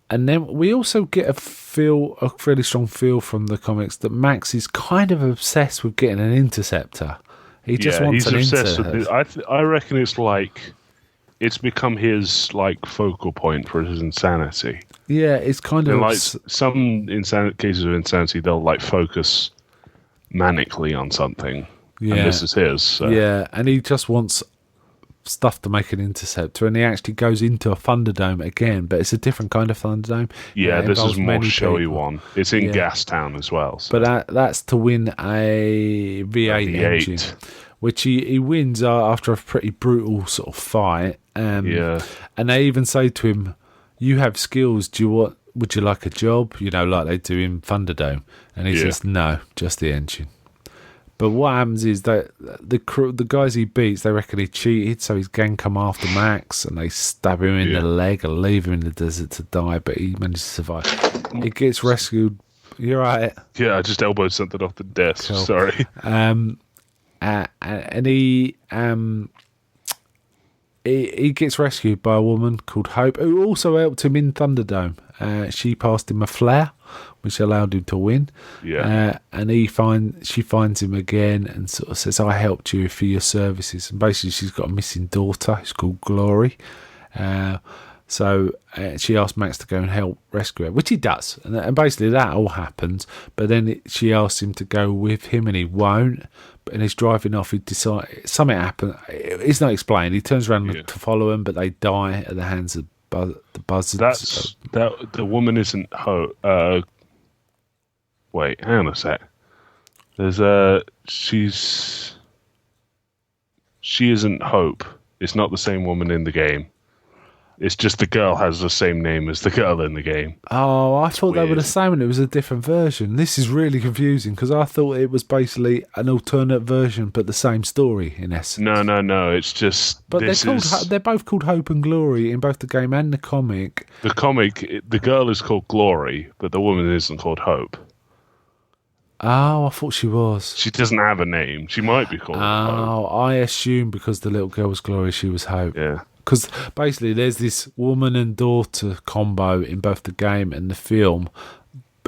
And then we also get a fairly strong feel from the comics that Max is kind of obsessed with getting an interceptor. He just wants an interceptor. I reckon it's like, it's become his focal point for his insanity. Yeah, it's kind of... like some cases of insanity, they'll focus manically on something, and this is his. So. Yeah, and he just wants stuff to make an interceptor, and he actually goes into a Thunderdome again, but it's a different kind of Thunderdome. Yeah, this is more showy one. It's in Gastown as well. So. But that's to win a V8 engine, which he wins after a pretty brutal sort of fight. And they even say to him, "You have skills. Would you like a job?" Like they do in Thunderdome. And he says, "No, just the engine." But what happens is that the guys he beats, they reckon he cheated, so his gang come after Max, and they stab him in the leg and leave him in the desert to die, but he manages to survive. He gets rescued. You're right. Yeah, I just elbowed something off the desk. Cool. Sorry. And he gets rescued by a woman called Hope, who also helped him in Thunderdome. She passed him a flare, which allowed him to win. Yeah. And she finds him again and sort of says, "I helped you for your services." And basically, she's got a missing daughter. It's called Glory. So she asked Max to go and help rescue her, which he does. And basically, that all happens. But then she asks him to go with him, and he won't. And he's driving off. He decides something happened. It's not explained. He turns around to follow him, but they die at the hands of the buzzards. The woman isn't Hope. Wait, hang on a sec. She isn't Hope. It's not the same woman in the game. It's just the girl has the same name as the girl in the game. Oh, I thought they were the same and it was a different version. This is really confusing because I thought it was basically an alternate version but the same story in essence. No. It's just... But they're both called Hope and Glory in both the game and the comic. The comic, the girl is called Glory, but the woman isn't called Hope. Oh, I thought she was. She doesn't have a name. She might be called Hope. I assumed because the little girl was Glory, she was Hope. Yeah. Because basically there's this woman and daughter combo in both the game and the film.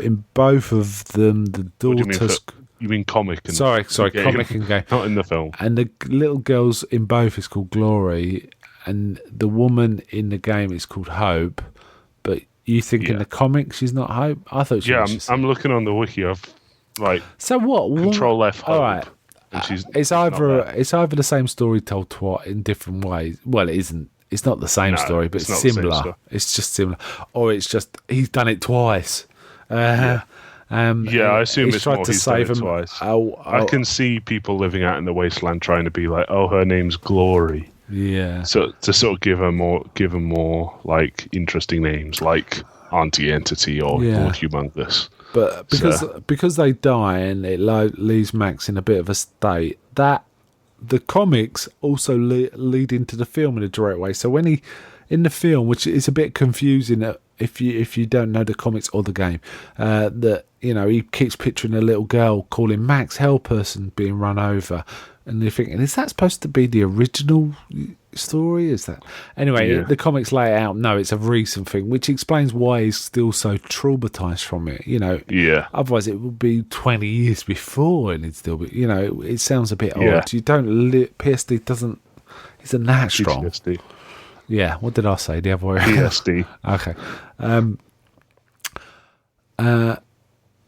In both of them, the daughter's... You mean comic and Sorry, comic and game. Not in the film. And the little girl's in both is called Glory, and the woman in the game is called Hope. But you think in the comic she's not Hope? I thought she was. Yeah, I'm looking on the wiki of So what? Control F Hope. All right. It's either the same story told in different ways. Well, it isn't. It's not the same story, but it's not the same similar. story. It's just similar, or it's just he's done it twice. I assume it's more he's done it twice. I can see people living out in the wasteland trying to be like, "Oh, her name's Glory." Yeah. So to sort of give them more like interesting names, like Auntie Entity or Humongous. But because they die and it leaves Max in a bit of a state, that the comics also lead into the film in a direct way. So when he in the film, which is a bit confusing if you don't know the comics or the game, that he keeps picturing a little girl calling Max, help us, and being run over, and you're thinking, is that supposed to be the original story? Is that anyway? The comics lay it out. No, it's a recent thing, which explains why he's still so traumatized from it. Otherwise it would be 20 years before, and it'd still be. It sounds a bit odd. You don't. PSD doesn't. Isn't that strong? PTSD. Yeah, what did I say? The other way around. PSD. Okay.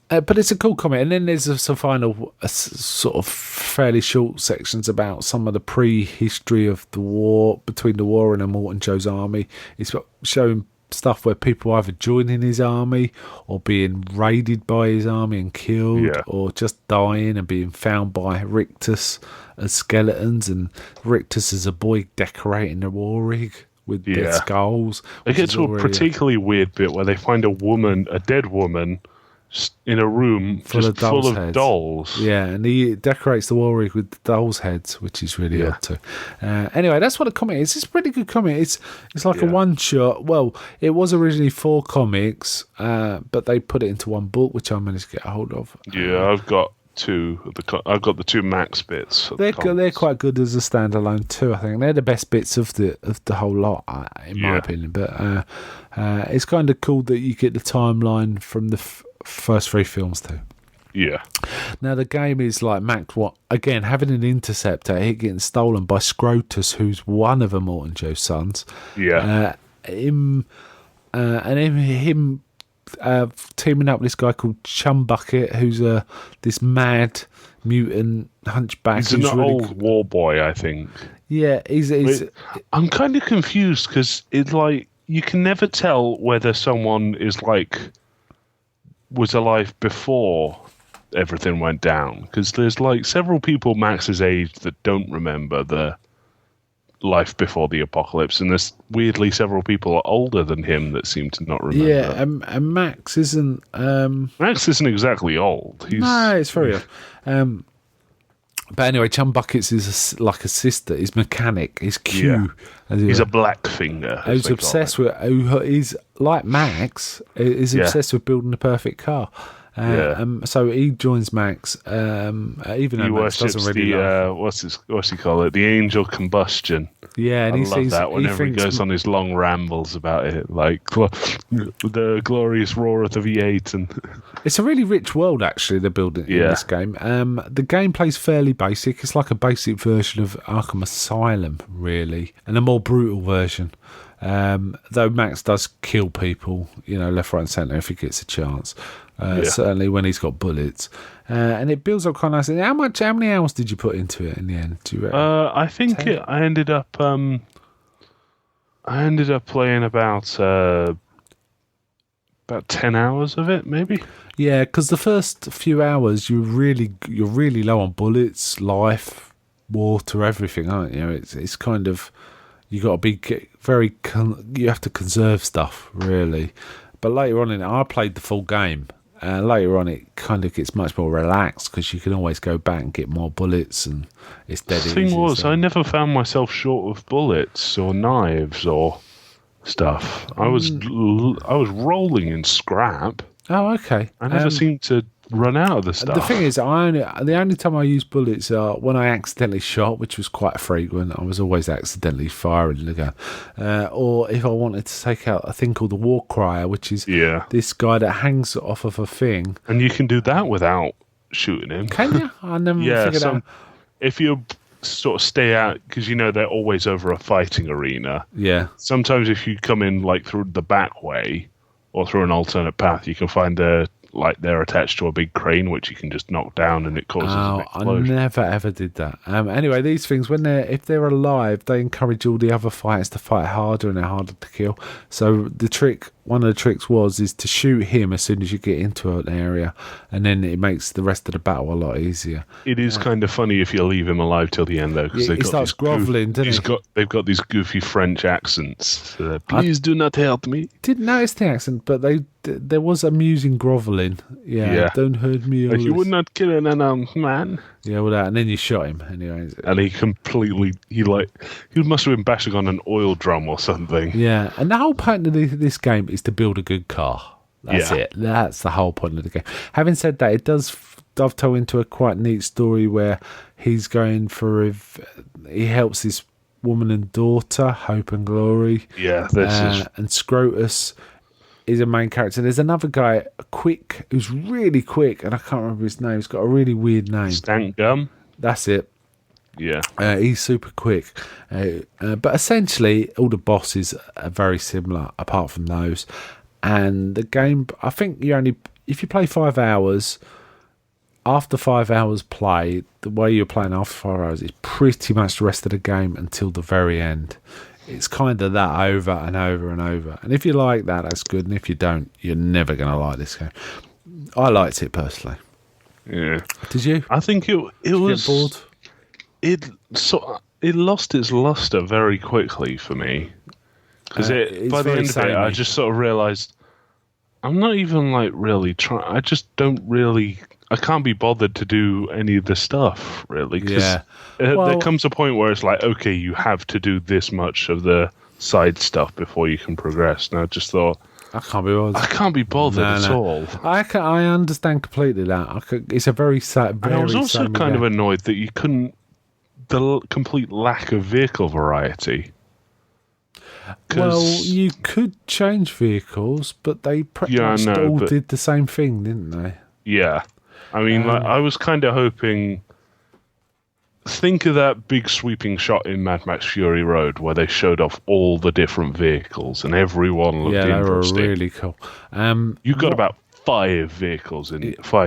But it's a cool comic. And then there's some final sort of fairly short sections about some of the pre-history of the war, between the war and Immortan Joe's army. It's showing stuff where people either joining his army or being raided by his army and killed, or just dying and being found by Rictus as skeletons, and Rictus as a boy decorating the war rig with their skulls. They get to a particularly weird bit where they find a dead woman, in a room full of dolls. Yeah, and he decorates the war rig with dolls' heads, which is really odd too. Anyway, that's what a comic is. It's a pretty good comic. It's like a one-shot. Well, it was originally 4 comics, but they put it into one book, which I managed to get a hold of. Yeah, I've got 2. I've got the 2 Max bits. They're quite good as a standalone too. I think they're the best bits of the whole lot, in my opinion. But it's kind of cool that you get the timeline from the first 3 films too. Yeah. Now the game is like Max, again, having an interceptor, it getting stolen by Scrotus, who's one of Immortan Joe's sons. Yeah. Him teaming up with this guy called Chumbucket, who's this mad mutant hunchback. He's an old war boy, I think. Yeah, he's. I'm kind of confused because it's like you can never tell whether someone was alive before everything went down, because there's like several people Max's age that don't remember the life before the apocalypse, and there's weirdly several people older than him that seem to not remember. Yeah, and Max isn't. Max isn't exactly old. No, it's very old. But anyway, Chumbuckets is like a sister. He's mechanic. He's Q. Yeah. He's a Blackfinger. Who's obsessed with. Who is like Max. Is obsessed with building the perfect car. So he joins Max. Even though Max doesn't really what's he call it? The Angel Combustion. Yeah, and I love that whenever he goes on his long rambles about it, like the glorious roar of the V8. And it's a really rich world, actually, they're building in this game. The gameplay's fairly basic. It's like a basic version of Arkham Asylum, really, and a more brutal version. Though Max does kill people, left, right, and centre if he gets a chance. Certainly when he's got bullets, and it builds up quite nicely. How many hours did you put into it in the end? Do you reckon? I think I ended up playing about 10 hours of it, maybe. Yeah, because the first few hours you're really low on bullets, life, water, everything, aren't you? It's kind of, you got to be you have to conserve stuff, really. But later on in it, I played the full game. Later on, it kind of gets much more relaxed because you can always go back and get more bullets, and it's dead easy. The thing was, I never found myself short of bullets or knives or stuff. I was rolling in scrap. Oh, okay. I never seemed to run out of the stuff. The thing is, the only time I use bullets are when I accidentally shot, which was quite frequent. I was always accidentally firing the gun, or if I wanted to take out a thing called the War Crier, which is this guy that hangs off of a thing, and you can do that without shooting him. Can you? I never figured out. If you sort of stay out, because they're always over a fighting arena. Yeah. Sometimes if you come in like through the back way or through an alternate path, you can find a like they're attached to a big crane which you can just knock down and it causes an explosion. I never ever did that. Anyway, these things, if they're alive, they encourage all the other fighters to fight harder and they're harder to kill. So one of the tricks is to shoot him as soon as you get into an area, and then it makes the rest of the battle a lot easier. It is kind of funny if you leave him alive till the end, though, because he starts grovelling, doesn't he? They've got these goofy French accents. Please do not help me. Didn't notice the accent, but there was amusing grovelling. Yeah. Don't hurt me. Like, you would not kill an unarmed man. Yeah, well, and then you shot him anyway. And he must have been bashing on an oil drum or something. Yeah, and the whole point of this game is to build a good car. That's it. That's the whole point of the game. Having said that, it does dovetail into a quite neat story where he's going he helps this woman and daughter, Hope and Glory. Yeah, and Scrotus is a main character. There's another guy, Quick, who's really quick, and I can't remember his name. He's got a really weird name. Stank Gum? That's it. Yeah. He's super quick. But essentially, all the bosses are very similar, apart from those. And the game, I think if you play 5 hours, after 5 hours play, the way you're playing after 5 hours is pretty much the rest of the game until the very end. It's kind of that over and over and over. And if you like that, that's good. And if you don't, you're never going to like this game. I liked it personally. Yeah. Did you? I think it was... Get bored? It lost its luster very quickly for me. Because by the end of it, I just sort of realised I'm not even like really trying. I just don't really... I can't be bothered to do any of the stuff, really. Because there comes a point where it's like, okay, you have to do this much of the side stuff before you can progress. And I just thought... I can't be bothered. I can't be bothered at all. I understand completely that. It's a very sad... And I was also kind of annoyed that you couldn't... The complete lack of vehicle variety. Well, you could change vehicles, but they pretty much all did the same thing, didn't they? Yeah. I mean, I was kind of hoping... Think of that big sweeping shot in Mad Max Fury Road where they showed off all the different vehicles and everyone looked interesting. They were really cool. You got about 5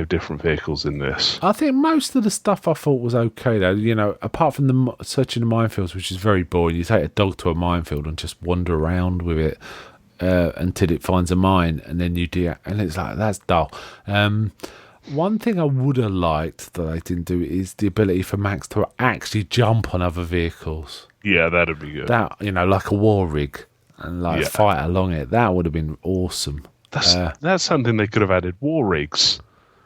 different vehicles in this. I think most of the stuff I thought was okay, though. You know, apart from the searching the minefields, which is very boring. You take a dog to a minefield and just wander around with it until it finds a mine, and then you do, and it's like, that's dull. One thing I would have liked that I didn't do is the ability for Max to actually jump on other vehicles. Yeah, that'd be good. That, like a war rig, and fight along it. That would have been awesome. That's something they could have added, war rigs.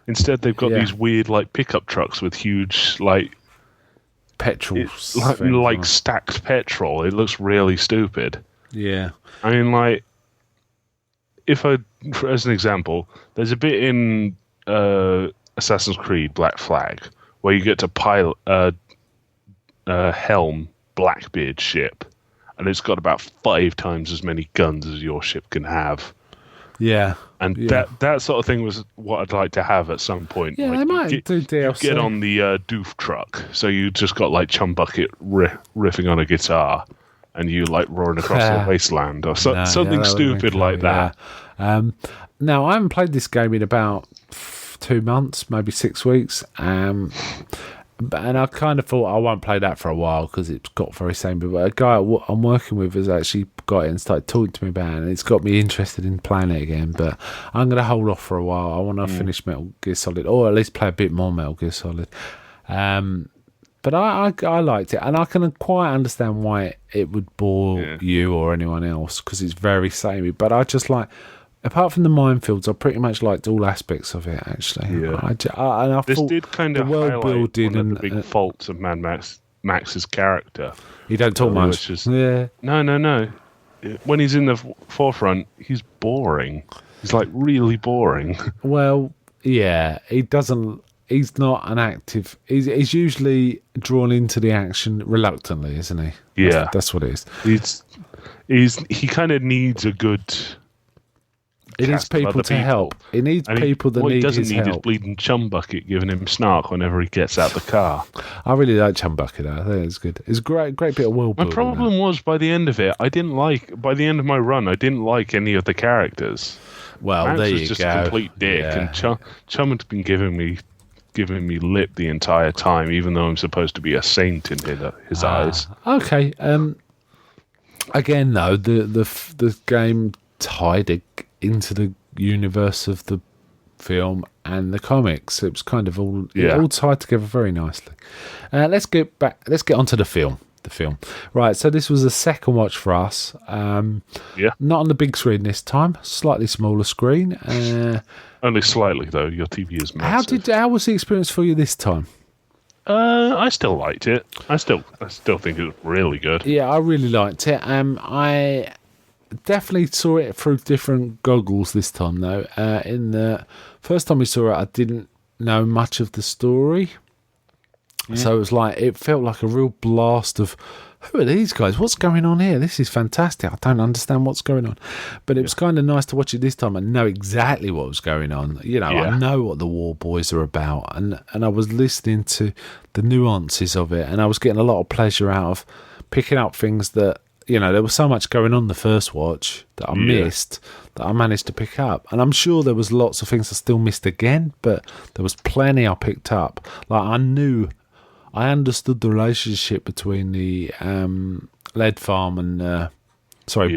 Instead, they've got these weird pickup trucks with huge petrol, stacked petrol. It looks really stupid. Yeah, I mean, as an example, there's a bit in Assassin's Creed Black Flag where you get to pilot a Helm Blackbeard ship, and it's got about 5 times as many guns as your ship can have. Yeah, and that sort of thing was what I'd like to have at some point. Yeah, they might do DLC. Get on the doof truck, so you just got Chumbucket riffing on a guitar, and you roaring across the wasteland or something stupid like that. Now I haven't played this game in about 2 months, maybe 6 weeks, and I kind of thought I won't play that for a while because it's got very samey. But a guy I'm working with has actually got it and started talking to me about it, and it's got me interested in playing it again. But I'm going to hold off for a while. I want to finish Metal Gear Solid, or at least play a bit more Metal Gear Solid. But I liked it, and I can quite understand why it would bore you or anyone else because it's very samey. But I just apart from the minefields, I pretty much liked all aspects of it, actually. Yeah. I this thought did kind of world highlight building one of the big faults of Mad Max's character. He don't talk much. No. When he's in the forefront, he's boring. He's really boring. Well, yeah, he doesn't... He's not an active... He's usually drawn into the action reluctantly, isn't he? Yeah. That's what it is. He kind of needs a good... It needs people to help. It needs people that need his help. What he doesn't need is bleeding Chumbucket giving him snark whenever he gets out the car. I really like Chumbucket. I think it's good. It's a great bit of world building. My problem was by the end of it, by the end of my run, I didn't like any of the characters. Well, Max there was you just go. a complete dick, Yeah. and Chum had been giving me lip the entire time, even though I'm supposed to be a saint in his eyes. Okay. Again, though, the game tied it into the universe of the film and the comics. It was kind of all tied together very nicely. Let's get onto the film. Right, so this was a second watch for us. Not on the big screen this time, slightly smaller screen. Only slightly though. Your TV is massive. How was the experience for you this time? I still liked it. I still think it was really good. Yeah, I really liked it. I definitely saw it through different goggles this time though. In the first time we saw it, I didn't know much of the story. So it felt like a real blast of, who are these guys? What's going on here? This is fantastic. I don't understand what's going on. But it was kind of nice to watch it this time and know exactly what was going on. I know what the War Boys are about. And I was listening to the nuances of it. And I was getting a lot of pleasure out of picking up things that, there was so much going on the first watch that I missed that I managed to pick up. And I'm sure there was lots of things I still missed again. But there was plenty I picked up. I understood the relationship between the lead farm and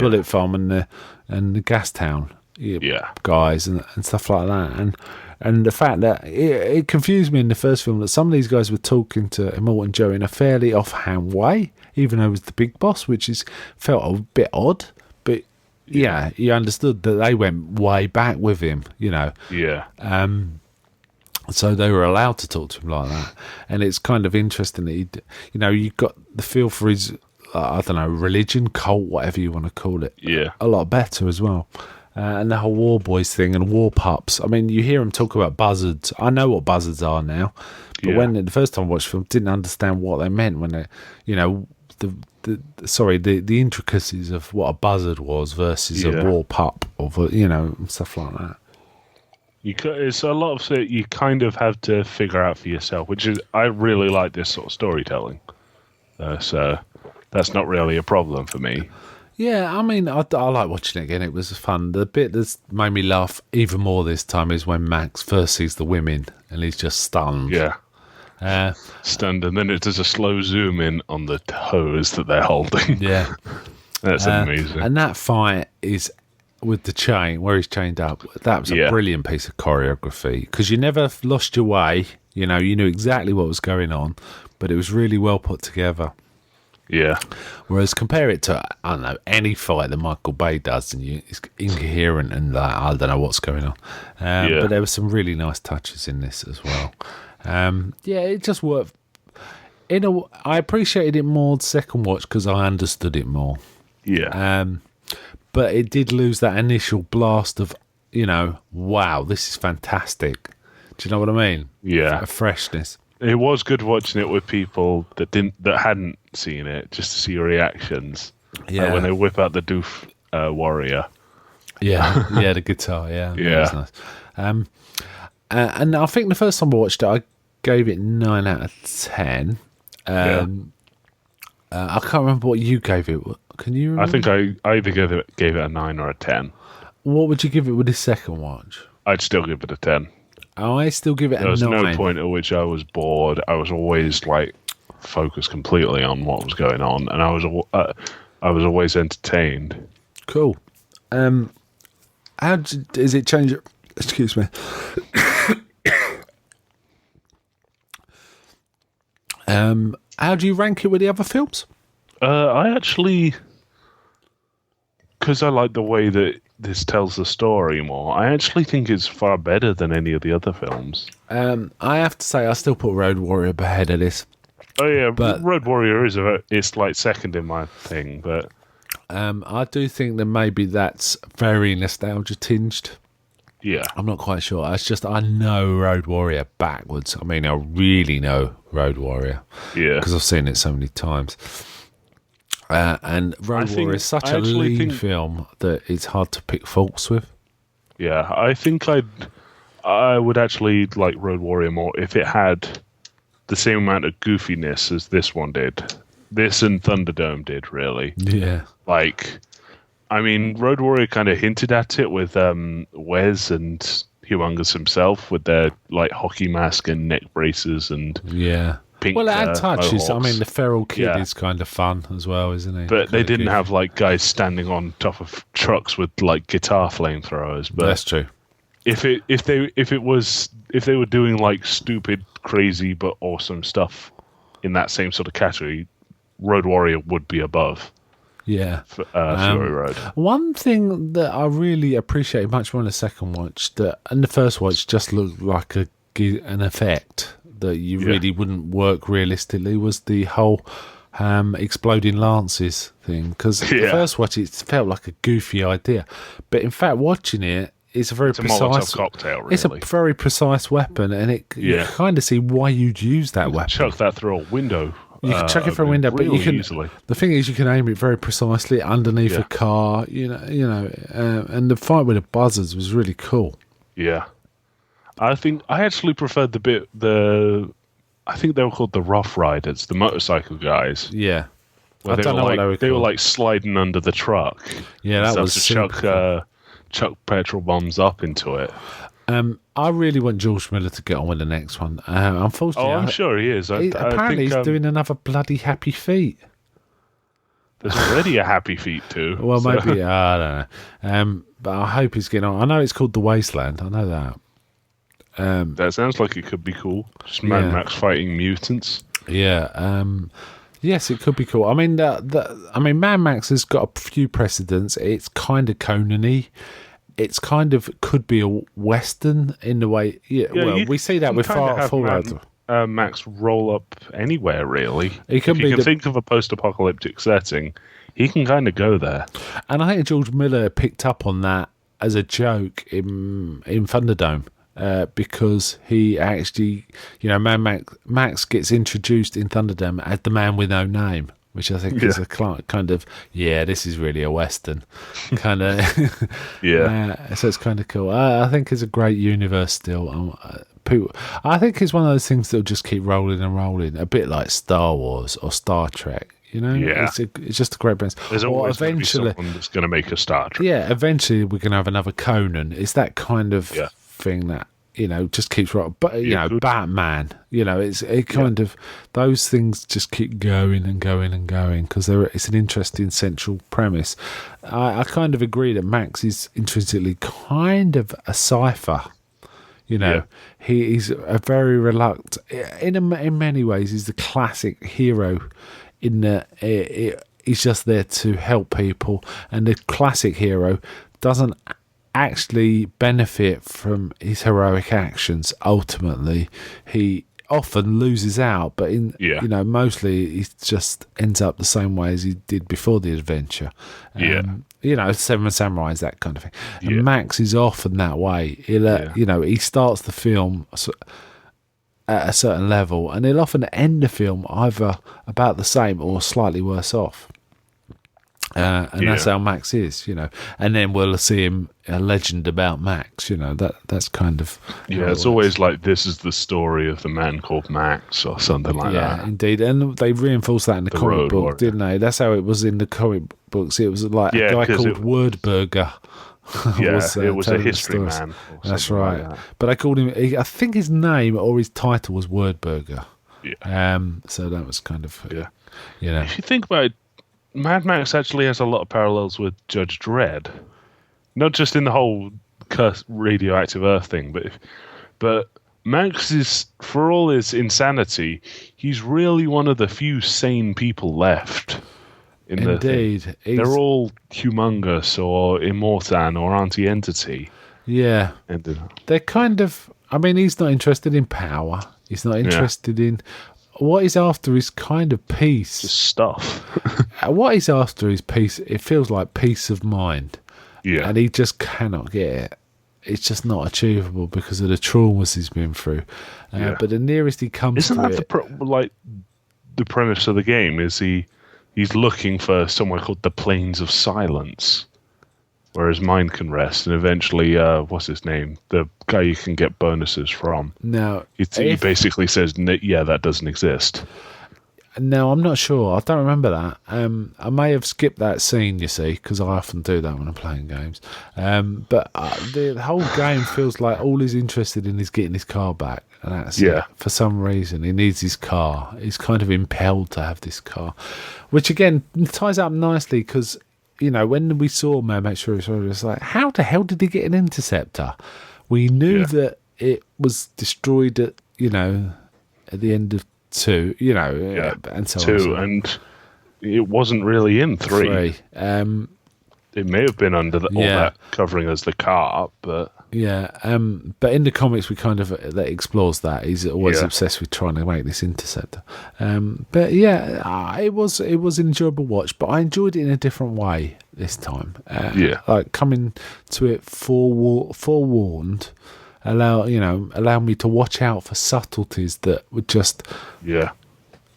bullet farm and the gas town guys and stuff like that, and the fact that it confused me in the first film that some of these guys were talking to Immortan Joe in a fairly offhand way, even though he was the big boss, which felt a bit odd. But you understood that they went way back with him, So they were allowed to talk to him like that. And it's kind of interesting that you got the feel for his, religion, cult, whatever you want to call it. Yeah. A lot better as well. And the whole War Boys thing and War Pups. I mean, you hear him talk about buzzards. I know what buzzards are now. But when the first time I watched the film, didn't understand what they meant when they, the intricacies of what a buzzard was versus a war pup or, stuff like that. It's a lot of it you kind of have to figure out for yourself, which is, I really like this sort of storytelling. So that's not really a problem for me. Yeah, I mean, I like watching it again. It was fun. The bit that's made me laugh even more this time is when Max first sees the women and he's just stunned. Yeah. Stunned, and then there's a slow zoom in on the hose that they're holding. Yeah. That's amazing. And that fight is with the chain, where he's chained up. That was a brilliant piece of choreography, because you never lost your way. You knew exactly what was going on, but it was really well put together. Yeah. Whereas compare it to, I don't know, any fight that Michael Bay does, and it's incoherent and I don't know what's going on. But there were some really nice touches in this as well. It just worked. I appreciated it more the second watch because I understood it more. Yeah. But it did lose that initial blast of, wow, this is fantastic. Do you know what I mean? Yeah. A freshness. It was good watching it with people that hadn't seen it, just to see your reactions. Yeah. When they whip out the Doof Warrior. Yeah, the guitar, yeah. Yeah. That was nice. And I think the first time I watched it, I gave it 9 out of 10. I can't remember what you gave it. Can you remember? I think I either gave it a 9 or a 10. What would you give it with the second watch? I'd still give it a 10. I still give it a 9. There was no point at which I was bored. I was always focused completely on what was going on, and I was always entertained. Cool. How does it change? Excuse me. How do you rank it with the other films? I actually, because I like the way that this tells the story more, I actually think it's far better than any of the other films. I have to say, I still put Road Warrior ahead of this. Oh yeah, but Road Warrior it's second in my thing, but I do think that maybe that's very nostalgia tinged. Yeah, I'm not quite sure. It's just I know Road Warrior backwards. I mean, I really know Road Warrior. Yeah, because I've seen it so many times. And Road Warrior is such a lean film that it's hard to pick faults with. Yeah, I think I would actually like Road Warrior more if it had the same amount of goofiness as this one did. This and Thunderdome did, really. Yeah. I mean, Road Warrior kind of hinted at it with Wes and Humongous himself with their like hockey mask and neck braces and pink. Well, it had touches. mohawks. I mean, the feral kid Yeah. is kind of fun as well, isn't he? But they Kinda didn't goofy. have like guys standing on top of trucks with like guitar flamethrowers. But That's true. if they were doing like stupid, crazy but awesome stuff in that same sort of category, Road Warrior would be above Yeah. Fury Road. One thing that I really appreciated much more in the second watch, that and the first watch just looked like an effect that you really wouldn't work realistically, was the whole exploding lances thing. Because the first watch, it felt like a goofy idea, but in fact, watching it, it's a very precise Molotov cocktail. Really, It's a very precise weapon, and you kind of see why you'd use that weapon. chuck that through a window. You can chuck it through a window, but you really can. easily. The thing is, you can aim it very precisely underneath a car. And the fight with the buzzards was really cool. Yeah, I actually preferred I think they were called the Rough Riders, the motorcycle guys. Yeah, Where I don't know what they were they were called. like sliding under the truck. Yeah, that and was stuff to super chuck petrol bombs up into it. I really want George Miller to get on with the next one. Unfortunately, I'm sure he is. Apparently, I think, he's doing another bloody Happy Feet. There's already a Happy Feet too. Well, so- maybe I don't know. But I hope he's getting on. I know it's called The Wasteland. I know that. That sounds like it could be cool. Just Mad Max fighting mutants. Yeah. Yes, it could be cool. I mean, Mad Max has got a few precedents. It's kind of Conan-y. It's kind of could be a western in the way. Well, we see that with Fallout. Max roll up anywhere really. He can if be you can think of a post-apocalyptic setting, he can kind of go there. And I think George Miller picked up on that as a joke in Thunderdome. Because he actually, Mad Max gets introduced in Thunderdome as the man with no name, which I think is a kind of, this is really a Western kind of. So it's kind of cool. I think it's a great universe still. I think it's one of those things that'll just keep rolling and rolling, a bit like Star Wars or Star Trek. It's just a great balance. There's always going to be someone that's going to make a Star Trek. Yeah, eventually we're going to have another Conan. It's that kind of thing that just keeps rolling. But Batman, it kind of those things just keep going and going and going because it's an interesting central premise. I kind of agree that Max is intrinsically kind of a cipher. He's a very reluctant. In many ways, he's the classic hero. In that he's just there to help people, and the classic hero doesn't actually benefit from his heroic actions. Ultimately, he often loses out, but mostly he just ends up the same way as he did before the adventure. Seven Samurais, that kind of thing. And Max is often that way. He starts the film at a certain level, and he'll often end the film either about the same or slightly worse off. And that's how Max is, and then we'll see him a legend about Max, that's kind of it's always like this is the story of the man called Max or something like that. Yeah, indeed, and they reinforced that in the comic book, Warrior. didn't they? That's how it was in the comic books. It was like a guy called Wordburger. It was a telling the history stories. man. That's right. But I called him. I think his name or his title was Wordburger. Yeah. So that was kind of If you think about it, Mad Max actually has a lot of parallels with Judge Dredd, not just in the whole cursed radioactive Earth thing, but Max is, for all his insanity, he's really one of the few sane people left. Indeed, they're all humongous or Immortan or anti-entity. Yeah, they're kind of. I mean, he's not interested in power. He's not interested in. What he's after is kind of peace. Just stuff. What he's after is peace. It feels like peace of mind. Yeah. And he just cannot get it. It's just not achievable because of the traumas he's been through. But the nearest he comes Isn't to that the premise of the game? Is he's looking for somewhere called the Plains of Silence, where his mind can rest, and eventually, what's his name? The guy you can get bonuses from. Now, He basically says, that doesn't exist. No, I'm not sure. I don't remember that. I may have skipped that scene, you see, because I often do that when I'm playing games. But the whole game feels like all he's interested in is getting his car back. And that's it. For some reason, he needs his car. He's kind of impelled to have this car, which again ties up nicely because, you know, when we saw Mad Max Fury Road, it was like, how the hell did he get an interceptor? We knew that it was destroyed at the end of 2, and so 2, and it wasn't really in 3. It may have been under all that covering as the car, but but in the comics we kind of that explores that. He's always obsessed with trying to make this interceptor. But it was an enjoyable watch, but I enjoyed it in a different way this time. Like coming to it forewarned. Allow me to watch out for subtleties that were just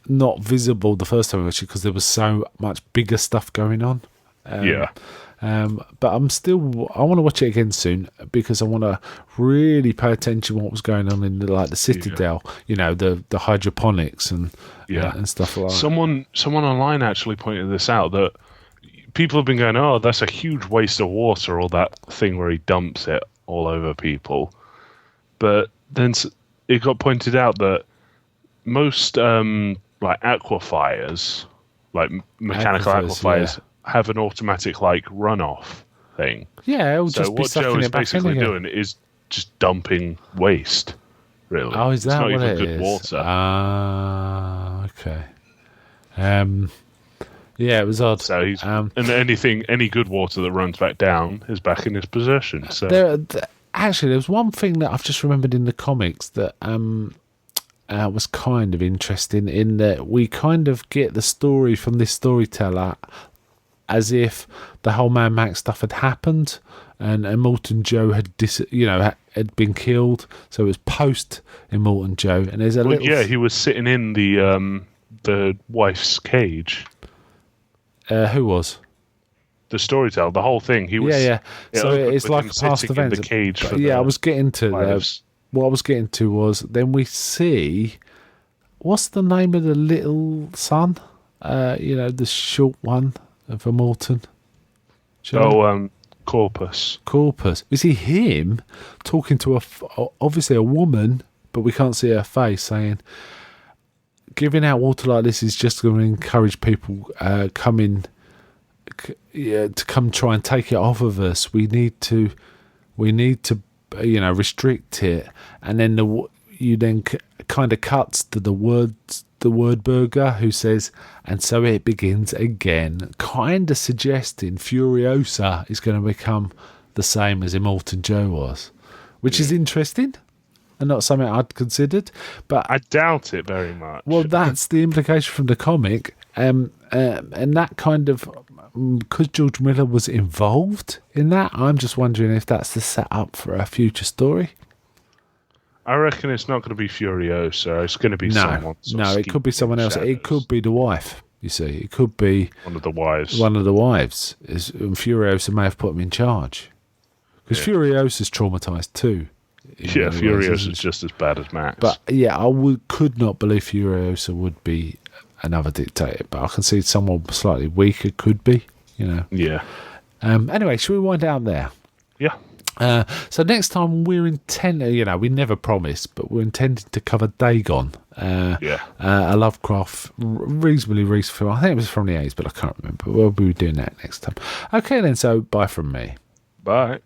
not visible the first time, actually, because there was so much bigger stuff going on. But I want to watch it again soon because I want to really pay attention to what was going on in the Citadel, the hydroponics and stuff like that. Someone online actually pointed this out, that people have been going, oh, that's a huge waste of water, or that thing where he dumps it all over people. But then it got pointed out that most aquifers, like mechanical aquifers, have an automatic runoff thing. Yeah, it'll so just be what Joe is basically doing is just dumping waste. Really? Oh, is that it's not what even it good is? water. Okay. It was odd. So he's and any good water that runs back down is back in his possession. So actually, there was one thing that I've just remembered in the comics that was kind of interesting, in that we kind of get the story from this storyteller as if the whole Mad Max stuff had happened and Immortan Joe had had been killed, so it was post Immortan Joe. And there's he was sitting in the wife's cage. Who was? The storyteller, the whole thing. He was. So it's like a past event. In the cage. I was getting to what I was getting to was then we see, what's the name of the little son? The short one of Immortan. Corpus. Corpus. We see him talking to obviously a woman, but we can't see her face, saying, giving out water like this is just going to encourage people to come try and take it off of us. We need to restrict it. And then you kind of cuts to the word burger, who says, and so it begins again, kind of suggesting Furiosa is going to become the same as Immortan Joe was, which is interesting and not something I'd considered. But I doubt it very much. Well, that's the implication from the comic, and that kind of, because George Miller was involved in that, I'm just wondering if that's the setup for a future story. I reckon it's not going to be Furiosa. It's going to be someone. No, it could be someone else. It could be the wife, you see. It could be one of the wives. And Furiosa may have put him in charge. Because Furiosa's traumatised too. Furiosa's just as bad as Max. But could not believe Furiosa would be another dictator. But I can see someone slightly weaker could be, Yeah. Anyway, should we wind down there? Yeah. So next time we're intending, we never promised, but we're intending to cover Dagon. A Lovecraft, reasonably recent film. I think it was from the 80s, but I can't remember. We'll be doing that next time. Okay then, so bye from me. Bye.